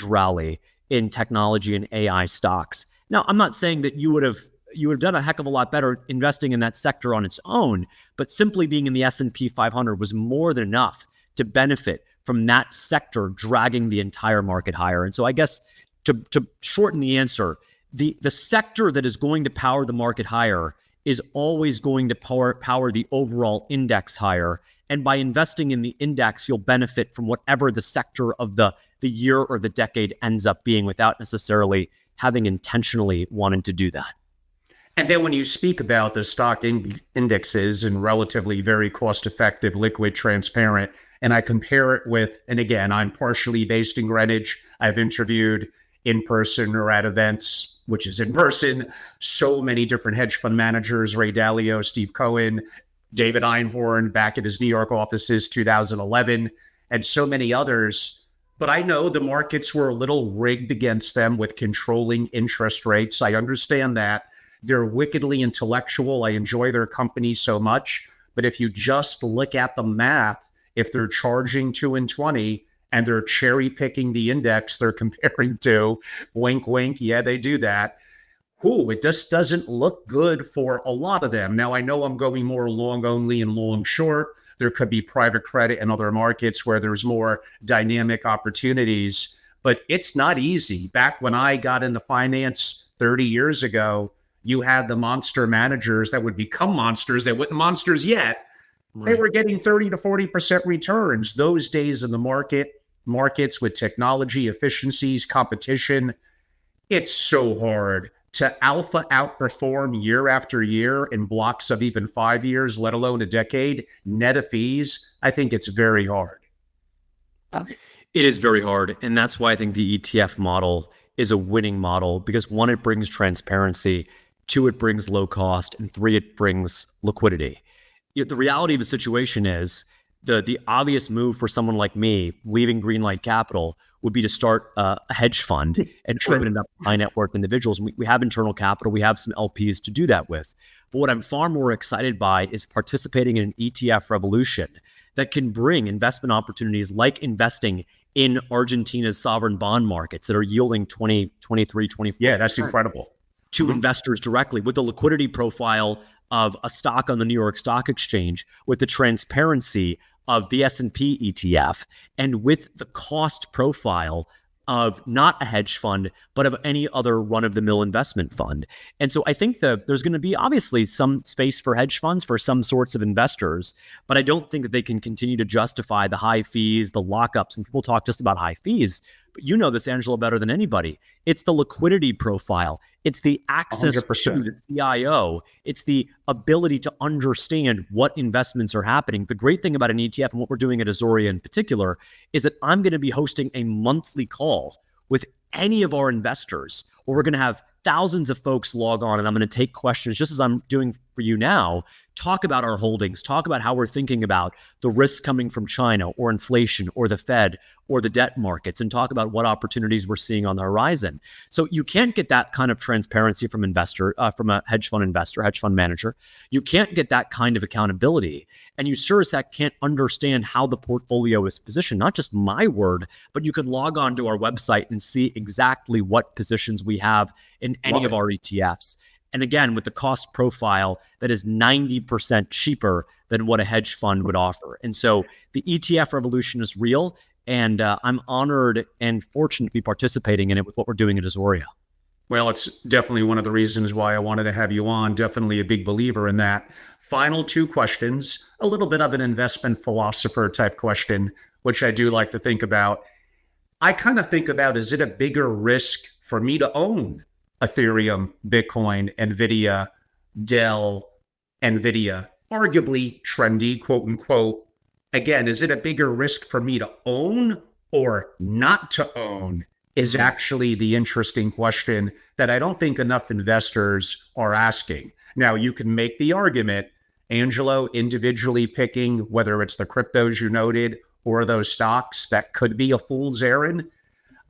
[SPEAKER 2] rally in technology and AI stocks. Now, I'm not saying that you would have done a heck of a lot better investing in that sector on its own, but simply being in the S&P 500 was more than enough to benefit from that sector dragging the entire market higher. And so I guess to shorten the answer, the sector that is going to power the market higher is always going to power the overall index higher. And by investing in the index, you'll benefit from whatever the sector of the year or the decade ends up being without necessarily having intentionally wanted to do that.
[SPEAKER 1] And then when you speak about the stock indexes and relatively very cost-effective, liquid, transparent, and I compare it with, and again, I'm partially based in Greenwich. I've interviewed in person or at events, which is in person, so many different hedge fund managers, Ray Dalio, Steve Cohen, David Einhorn back at his New York offices, 2011, and so many others. But I know the markets were a little rigged against them with controlling interest rates. I understand that. They're wickedly intellectual. I enjoy their company so much. But if you just look at the math, if they're charging 2 and 20 and they're cherry picking the index they're comparing to, wink, wink, yeah, they do that. It just doesn't look good for a lot of them. Now, I know I'm going more long only and long short. There could be private credit and other markets where there's more dynamic opportunities, but it's not easy. Back when I got into finance 30 years ago, you had the monster managers that would become monsters. They weren't monsters yet. Right. They were getting 30 to 40% returns. Those days in the markets with technology, efficiencies, competition, it's so hard to alpha outperform year after year in blocks of even 5 years, let alone a decade, net of fees, I think it's very hard.
[SPEAKER 2] It is very hard. And that's why I think the ETF model is a winning model because one, it brings transparency, two, it brings low cost, and three, it brings liquidity. Yet the reality of the situation is the obvious move for someone like me leaving Greenlight Capital would be to start a hedge fund and open it up to high net worth individuals. We have internal capital. We have some LPs to do that with. But what I'm far more excited by is participating in an ETF revolution that can bring investment opportunities like investing in Argentina's sovereign bond markets that are yielding 20, 23, 24%.
[SPEAKER 1] Yeah, that's incredible.
[SPEAKER 2] To investors directly with the liquidity profile of a stock on the New York Stock Exchange, with the transparency of the S&P ETF, and with the cost profile of not a hedge fund, but of any other run-of-the-mill investment fund. And so I think that there's going to be obviously some space for hedge funds for some sorts of investors, but I don't think that they can continue to justify the high fees, the lockups. And people talk just about high fees, but you know this, Angelo, better than anybody. It's the liquidity profile. It's the access
[SPEAKER 1] 100%.
[SPEAKER 2] to the CIO. It's the ability to understand what investments are happening. The great thing about an ETF and what we're doing at Azoria in particular is that I'm going to be hosting a monthly call with any of our investors where we're going to have thousands of folks log on and I'm going to take questions just as I'm doing for you now, talk about our holdings, talk about how we're thinking about the risks coming from China or inflation or the Fed or the debt markets, and talk about what opportunities we're seeing on the horizon. So you can't get that kind of transparency from from a hedge fund investor, hedge fund manager. You can't get that kind of accountability. And you sure as heck can't understand how the portfolio is positioned, not just my word, but you can log on to our website and see exactly what positions we have in any of our ETFs. And again, with the cost profile that is 90% cheaper than what a hedge fund would offer. And so the ETF revolution is real. And I'm honored and fortunate to be participating in it with what we're doing at Azoria.
[SPEAKER 1] Well, it's definitely one of the reasons why I wanted to have you on. Definitely a big believer in that. Final two questions, a little bit of an investment philosopher type question, which I do like to think about. I kind of think about, is it a bigger risk for me to own Ethereum, Bitcoin, NVIDIA, Dell, NVIDIA, arguably trendy, quote unquote? Again, is it a bigger risk for me to own or not to own is actually the interesting question that I don't think enough investors are asking. Now, you can make the argument, Angelo, individually picking whether it's the cryptos you noted or those stocks, that could be a fool's errand.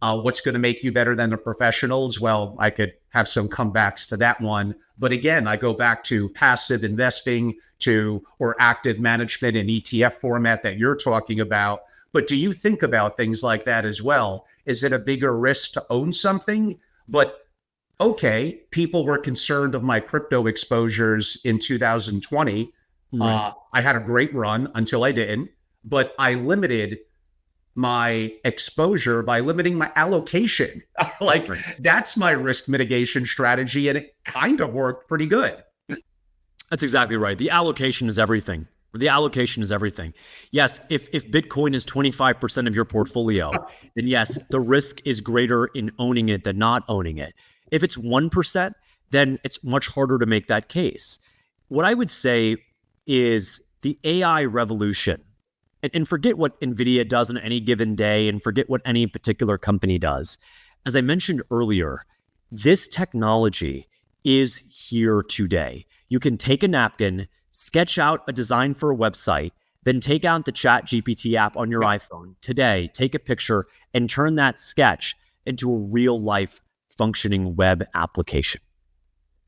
[SPEAKER 1] What's going to make you better than the professionals? Well, I could have some comebacks to that one. But again, I go back to passive investing or active management in ETF format that you're talking about. But do you think about things like that as well? Is it a bigger risk to own something? But okay, people were concerned of my crypto exposures in 2020.
[SPEAKER 2] Right.
[SPEAKER 1] I had a great run until I didn't, but I limited my exposure by limiting my allocation. Right. That's my risk mitigation strategy, and it kind of worked pretty good.
[SPEAKER 2] That's exactly right. The allocation is everything. The allocation is everything. Yes, if Bitcoin is 25% of your portfolio, then yes, the risk is greater in owning it than not owning it. If it's 1%, then it's much harder to make that case. What I would say is the AI revolution, and forget what NVIDIA does on any given day and forget what any particular company does. As I mentioned earlier, this technology is here today. You can take a napkin, sketch out a design for a website, then take out the ChatGPT app on your iPhone today, take a picture, and turn that sketch into a real-life functioning web application.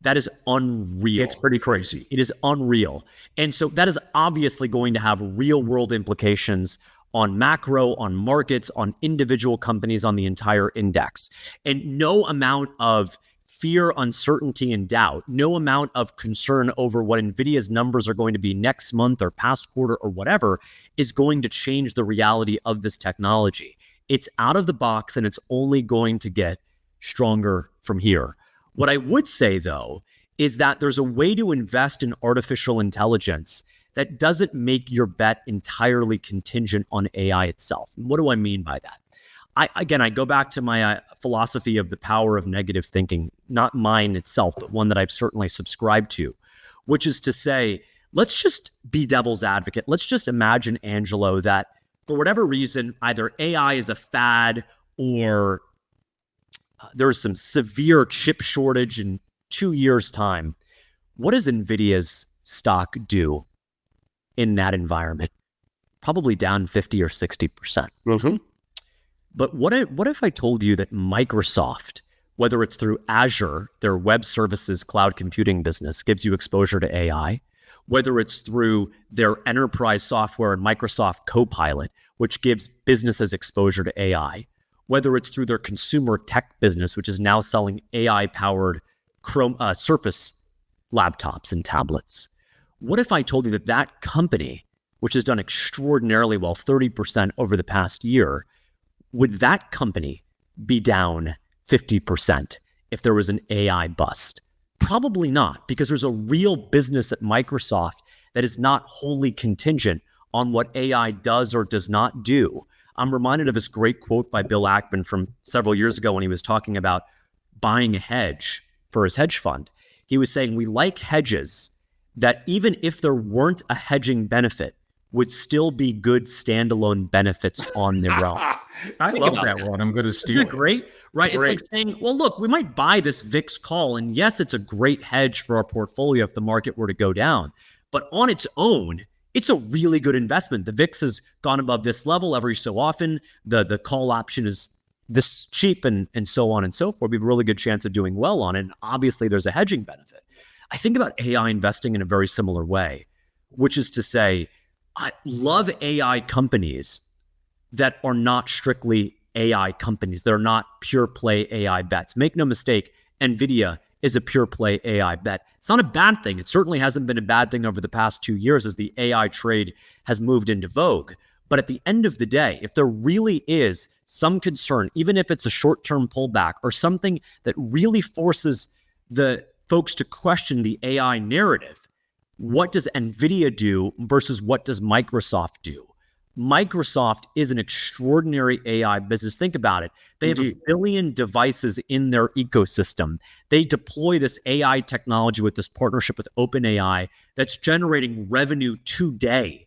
[SPEAKER 2] That is unreal.
[SPEAKER 1] It's pretty crazy.
[SPEAKER 2] It is unreal. And so that is obviously going to have real-world implications on macro, on markets, on individual companies, on the entire index. And no amount of fear, uncertainty, and doubt, no amount of concern over what NVIDIA's numbers are going to be next month or past quarter or whatever is going to change the reality of this technology. It's out of the box and it's only going to get stronger from here. What I would say, though, is that there's a way to invest in artificial intelligence that doesn't make your bet entirely contingent on AI itself. And what do I mean by that? I go back to my philosophy of the power of negative thinking, not mine itself, but one that I've certainly subscribed to, which is to say, let's just be devil's advocate. Let's just imagine, Angelo, that for whatever reason, either AI is a fad or there's some severe chip shortage in 2 years' time. What does NVIDIA's stock do in that environment? Probably down 50 or 60%.
[SPEAKER 1] Mm-hmm.
[SPEAKER 2] But what if I told you that Microsoft, whether it's through Azure, their web services cloud computing business, gives you exposure to AI, whether it's through their enterprise software and Microsoft Copilot, which gives businesses exposure to AI, whether it's through their consumer tech business, which is now selling AI-powered Surface laptops and tablets. What if I told you that that company, which has done extraordinarily well, 30% over the past year, would that company be down 50% if there was an AI bust? Probably not, because there's a real business at Microsoft that is not wholly contingent on what AI does or does not do. I'm reminded of this great quote by Bill Ackman from several years ago when he was talking about buying a hedge for his hedge fund. He was saying, we like hedges that even if there weren't a hedging benefit, would still be good standalone benefits on their own.
[SPEAKER 1] I love that one. I'm going to steal
[SPEAKER 2] Isn't it great? Right?
[SPEAKER 1] Great.
[SPEAKER 2] It's like saying, well, look, we might buy this VIX call, and yes, it's a great hedge for our portfolio if the market were to go down. But on its own, it's a really good investment. The VIX has gone above this level every so often. The call option is this cheap and so on and so forth. We have a really good chance of doing well on it. And obviously, there's a hedging benefit. I think about AI investing in a very similar way, which is to say, I love AI companies that are not strictly AI companies. They're not pure play AI bets. Make no mistake, NVIDIA is a pure play AI bet. It's not a bad thing. It certainly hasn't been a bad thing over the past 2 years as the AI trade has moved into vogue. But at the end of the day, if there really is some concern, even if it's a short-term pullback or something that really forces the folks to question the AI narrative, what does NVIDIA do versus what does Microsoft do? Microsoft is an extraordinary AI business. Think about it. They have 1 billion devices in their ecosystem. They deploy this AI technology with this partnership with OpenAI that's generating revenue today,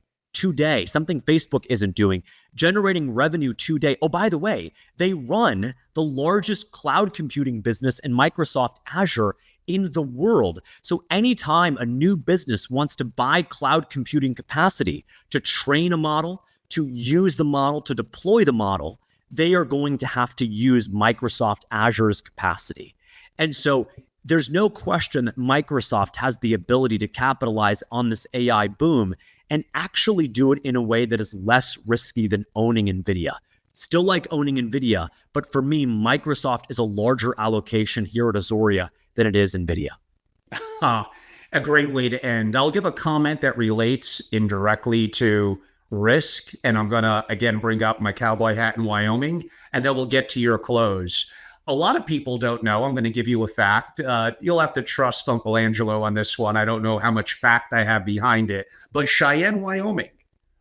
[SPEAKER 2] something Facebook isn't doing, generating revenue today. Oh, by the way, they run the largest cloud computing business in Microsoft Azure in the world. So anytime a new business wants to buy cloud computing capacity to train a model, to use the model, to deploy the model, they are going to have to use Microsoft Azure's capacity. And so there's no question that Microsoft has the ability to capitalize on this AI boom and actually do it in a way that is less risky than owning NVIDIA. Still like owning NVIDIA, but for me, Microsoft is a larger allocation here at Azoria than it is NVIDIA.
[SPEAKER 1] A great way to end. I'll give a comment that relates indirectly to risk, and I'm going to, again, bring up my cowboy hat in Wyoming, and then we'll get to your close. A lot of people don't know. I'm going to give you a fact. You'll have to trust Uncle Angelo on this one. I don't know how much fact I have behind it, but Cheyenne, Wyoming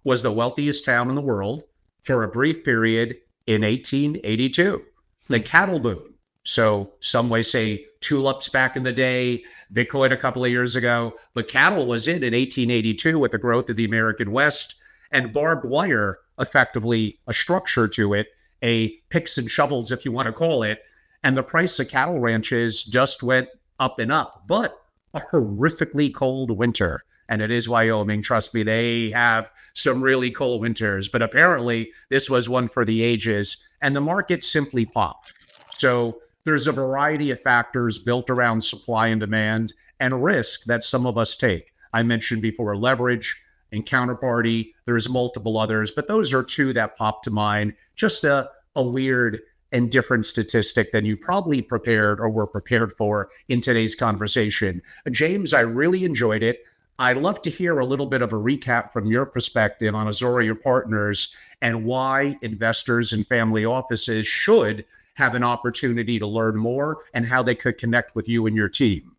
[SPEAKER 1] was the wealthiest town in the world for a brief period in 1882. The cattle boom. So some way say tulips back in the day, Bitcoin a couple of years ago, but cattle was in 1882 with the growth of the American West, and barbed wire, effectively a structure to it, a picks and shovels, if you want to call it. And the price of cattle ranches just went up and up, but a horrifically cold winter. And it is Wyoming. Trust me, they have some really cold winters, but apparently this was one for the ages, and the market simply popped. So there's a variety of factors built around supply and demand and risk that some of us take. I mentioned before leverage and counterparty. There's multiple others, but those are two that pop to mind. Just a weird and different statistic than you probably prepared or were prepared for in today's conversation. James, I really enjoyed it. I'd love to hear a little bit of a recap from your perspective on Azoria Partners and why investors and family offices should have an opportunity to learn more and how they could connect with you and your team.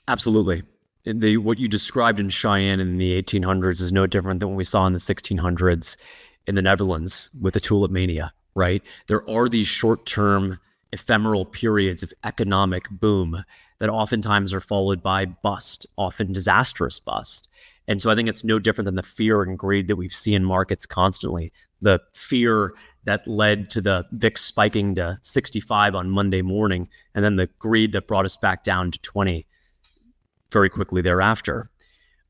[SPEAKER 2] Absolutely. What you described in Cheyenne in the 1800s is no different than what we saw in the 1600s in the Netherlands with the tulip mania. right? There are these short-term ephemeral periods of economic boom that oftentimes are followed by bust, often disastrous bust. And so I think it's no different than the fear and greed that we've seen in markets constantly. The fear that led to the VIX spiking to 65 on Monday morning, and then the greed that brought us back down to 20 very quickly thereafter.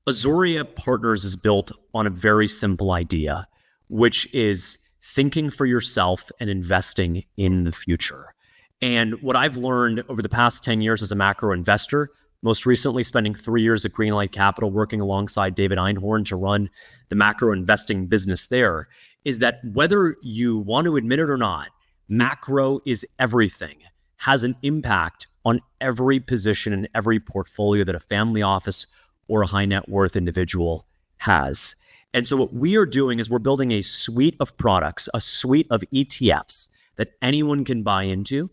[SPEAKER 2] Azoria Partners is built on a very simple idea, which is thinking for yourself and investing in the future. And what I've learned over the past 10 years as a macro investor, most recently spending 3 years at Greenlight Capital, working alongside David Einhorn to run the macro investing business there, is that whether you want to admit it or not, macro is everything, has an impact on every position and every portfolio that a family office or a high net worth individual has. And so what we are doing is we're building a suite of products, a suite of ETFs that anyone can buy into,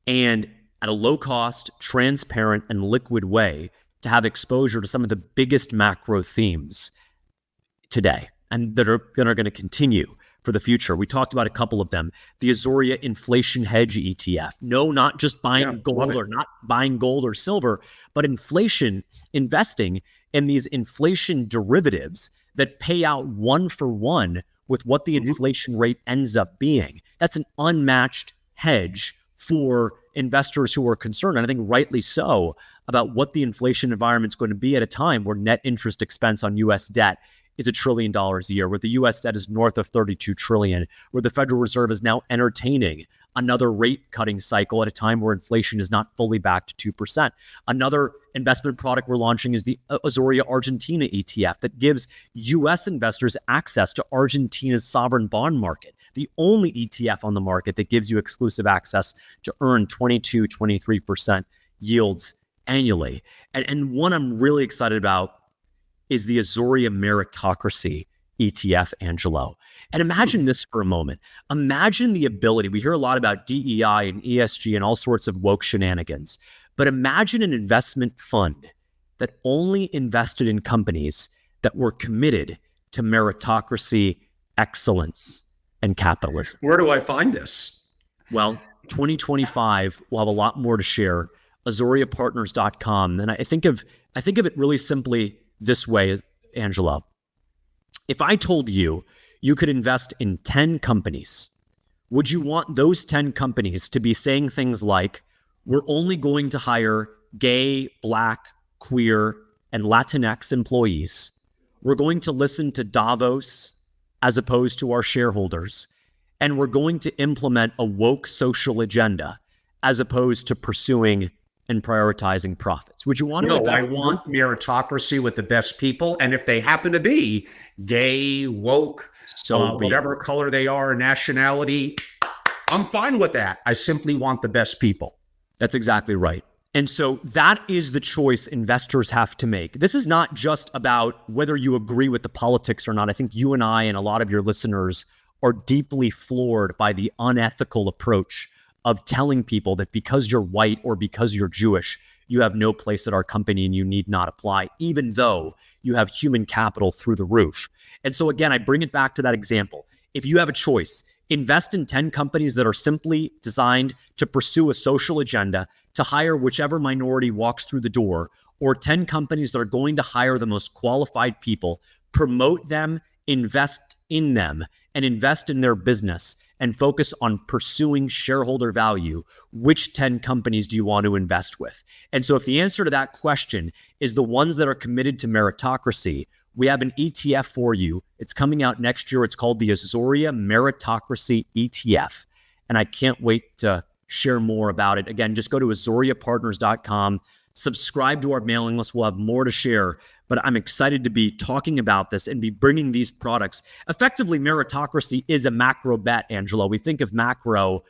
[SPEAKER 2] and at a low cost, transparent, and liquid way to have exposure to some of the biggest macro themes today and that are going to continue for the future. We talked about a couple of them. The Azoria Inflation Hedge ETF. No, not just buying gold or not buying gold or silver, but inflation, investing in these inflation derivatives that pay out 1-for-1 with what the inflation rate ends up being. That's an unmatched hedge for investors who are concerned, and I think rightly so, about what the inflation environment is going to be at a time where net interest expense on U.S. debt is $1 trillion a year, where the U.S. debt is north of $32 trillion, where the Federal Reserve is now entertaining another rate cutting cycle at a time where inflation is not fully back to 2%. Another investment product we're launching is the Azoria Argentina ETF that gives U.S. investors access to Argentina's sovereign bond market, the only ETF on the market that gives you exclusive access to earn 22, 23% yields annually. And one I'm really excited about is the Azoria Meritocracy ETF, Angelo. And imagine this for a moment. Imagine the ability, we hear a lot about DEI and ESG and all sorts of woke shenanigans, but imagine an investment fund that only invested in companies that were committed to meritocracy, excellence, and capitalism.
[SPEAKER 1] Where do I find this?
[SPEAKER 2] Well, 2025, we'll have a lot more to share. AzoriaPartners.com. And I think of it really simply this way, Angelo. If I told you you could invest in 10 companies, would you want those 10 companies to be saying things like, we're only going to hire gay, Black, queer, and Latinx employees. We're going to listen to Davos as opposed to our shareholders. And we're going to implement a woke social agenda as opposed to pursuing and prioritizing profits. Would you want to?
[SPEAKER 1] No, I want meritocracy with the best people. And if they happen to be gay, woke, whatever color they are, nationality, I'm fine with that. I simply want the best people.
[SPEAKER 2] That's exactly right. And so that is the choice investors have to make. This is not just about whether you agree with the politics or not. I think you and I and a lot of your listeners are deeply floored by the unethical approach of telling people that because you're white or because you're Jewish, you have no place at our company and you need not apply, even though you have human capital through the roof. And so again, I bring it back to that example. If you have a choice, invest in 10 companies that are simply designed to pursue a social agenda, to hire whichever minority walks through the door, or 10 companies that are going to hire the most qualified people, promote them, invest in them, and invest in their business and focus on pursuing shareholder value, which 10 companies do you want to invest with? And so if the answer to that question is the ones that are committed to meritocracy, we have an ETF for you. It's coming out next year. It's called the Azoria Meritocracy ETF. And I can't wait to share more about it. Again, just go to AzoriaPartners.com, subscribe to our mailing list. We'll have more to share. But I'm excited to be talking about this and be bringing these products. Effectively, meritocracy is a macro bet, Angelo. We think of macro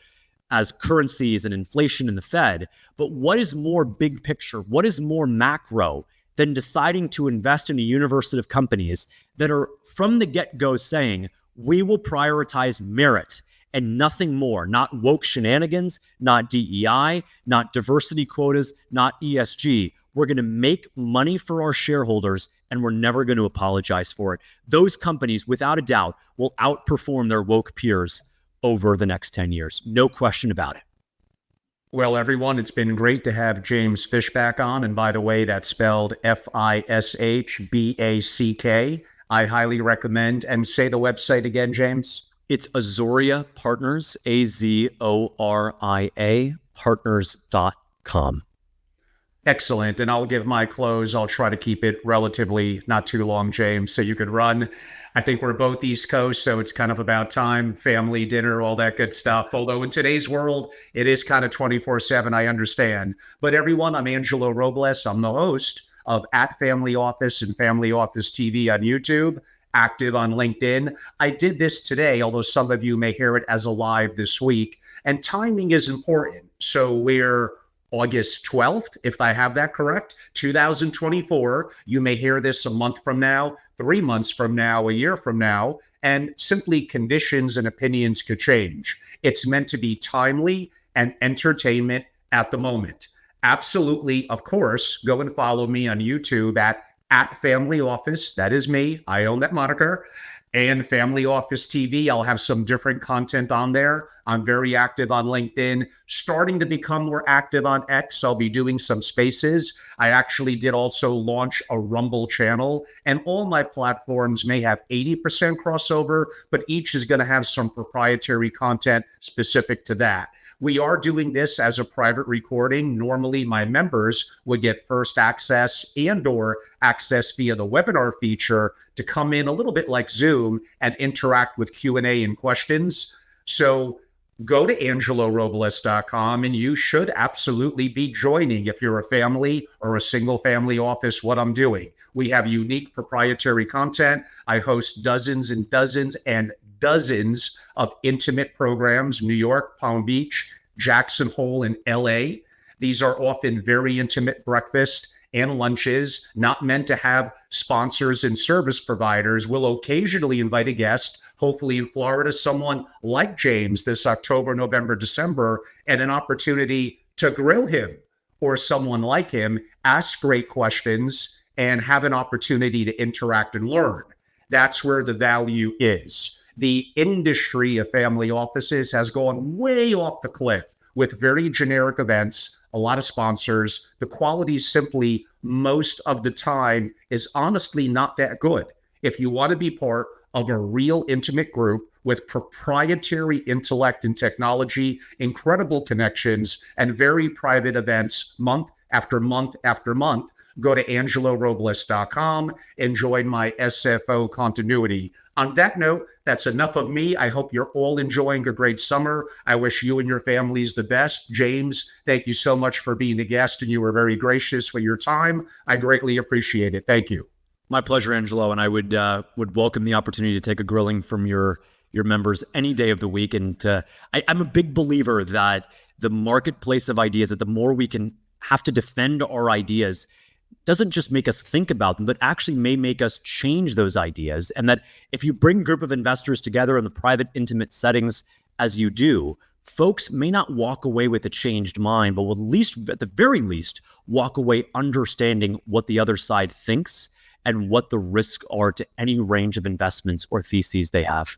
[SPEAKER 2] as currencies and inflation in the Fed. But what is more big picture? What is more macro than deciding to invest in a universe of companies that are from the get-go saying, we will prioritize merit and nothing more, not woke shenanigans, not DEI, not diversity quotas, not ESG. We're going to make money for our shareholders and we're never going to apologize for it. Those companies, without a doubt, will outperform their woke peers over the next 10 years. No question about it.
[SPEAKER 1] Well, everyone, it's been great to have James Fishback on. And by the way, that's spelled Fishback. I highly recommend. And say the website again, James.
[SPEAKER 2] It's Azoria Partners, Azoria partners.com.
[SPEAKER 1] Excellent. And I'll give my close. I'll try to keep it relatively not too long, James, so you could run. I think we're both East Coast, so it's kind of about time, family, dinner, all that good stuff. Although in today's world, it is kind of 24/7, I understand. But everyone, I'm Angelo Robles. I'm the host of At Family Office and Family Office TV on YouTube, active on LinkedIn. I did this today, although some of you may hear it as a live this week. And timing is important. So we're August 12th, if I have that correct, 2024. You may hear this a month from now, 3 months from now, a year from now, and simply conditions and opinions could change. It's meant to be timely and entertainment at the moment. Absolutely, of course, go and follow me on YouTube at Family Office. That is me. I own that moniker. And Family Office TV. I'll have some different content on there. I'm very active on LinkedIn, starting to become more active on X. I'll be doing some spaces. I actually did also launch a Rumble channel, and all my platforms may have 80% crossover, but each is going to have some proprietary content specific to that. We are doing this as a private recording. Normally, my members would get first access and/or access via the webinar feature to come in a little bit like Zoom and interact with Q&A and questions. So go to angelorobles.com and you should absolutely be joining if you're a family or a single family office what I'm doing. We have unique proprietary content. I host dozens and dozens and dozens of intimate programs, New York, Palm Beach, Jackson Hole, and LA. These are often very intimate breakfast and lunches, not meant to have sponsors and service providers. We'll occasionally invite a guest, hopefully in Florida, someone like James this October, November, December, and an opportunity to grill him or someone like him, ask great questions, and have an opportunity to interact and learn. That's where the value is. The industry of family offices has gone way off the cliff with very generic events, a lot of sponsors. The quality simply, most of the time, is honestly not that good. If you want to be part of a real intimate group with proprietary intellect and technology, incredible connections, and very private events month after month after month, go to angelorobles.com and join my SFO continuity. On that note, that's enough of me. I hope you're all enjoying a great summer. I wish you and your families the best. James, thank you so much for being a guest, and you were very gracious with your time. I greatly appreciate it. Thank you.
[SPEAKER 2] My pleasure, Angelo, and I would welcome the opportunity to take a grilling from your members any day of the week. And I'm a big believer that the marketplace of ideas, that the more we can have to defend our ideas, doesn't just make us think about them, but actually may make us change those ideas. And that if you bring a group of investors together in the private, intimate settings as you do, folks may not walk away with a changed mind, but will at the very least, walk away understanding what the other side thinks and what the risks are to any range of investments or theses they have.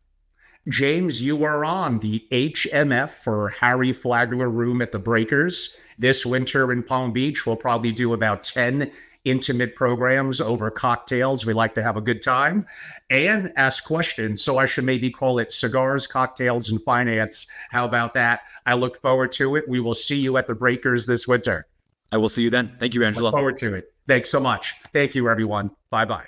[SPEAKER 1] James, you are on the HMF for Harry Flagler Room at the Breakers. This winter in Palm Beach, we'll probably do about 10 intimate programs over cocktails. We like to have a good time and ask questions. So I should maybe call it Cigars, Cocktails, and Finance. How about that? I look forward to it. We will see you at the Breakers this winter.
[SPEAKER 2] I will see you then. Thank you, Angelo.
[SPEAKER 1] Look forward to it. Thanks so much. Thank you, everyone. Bye-bye.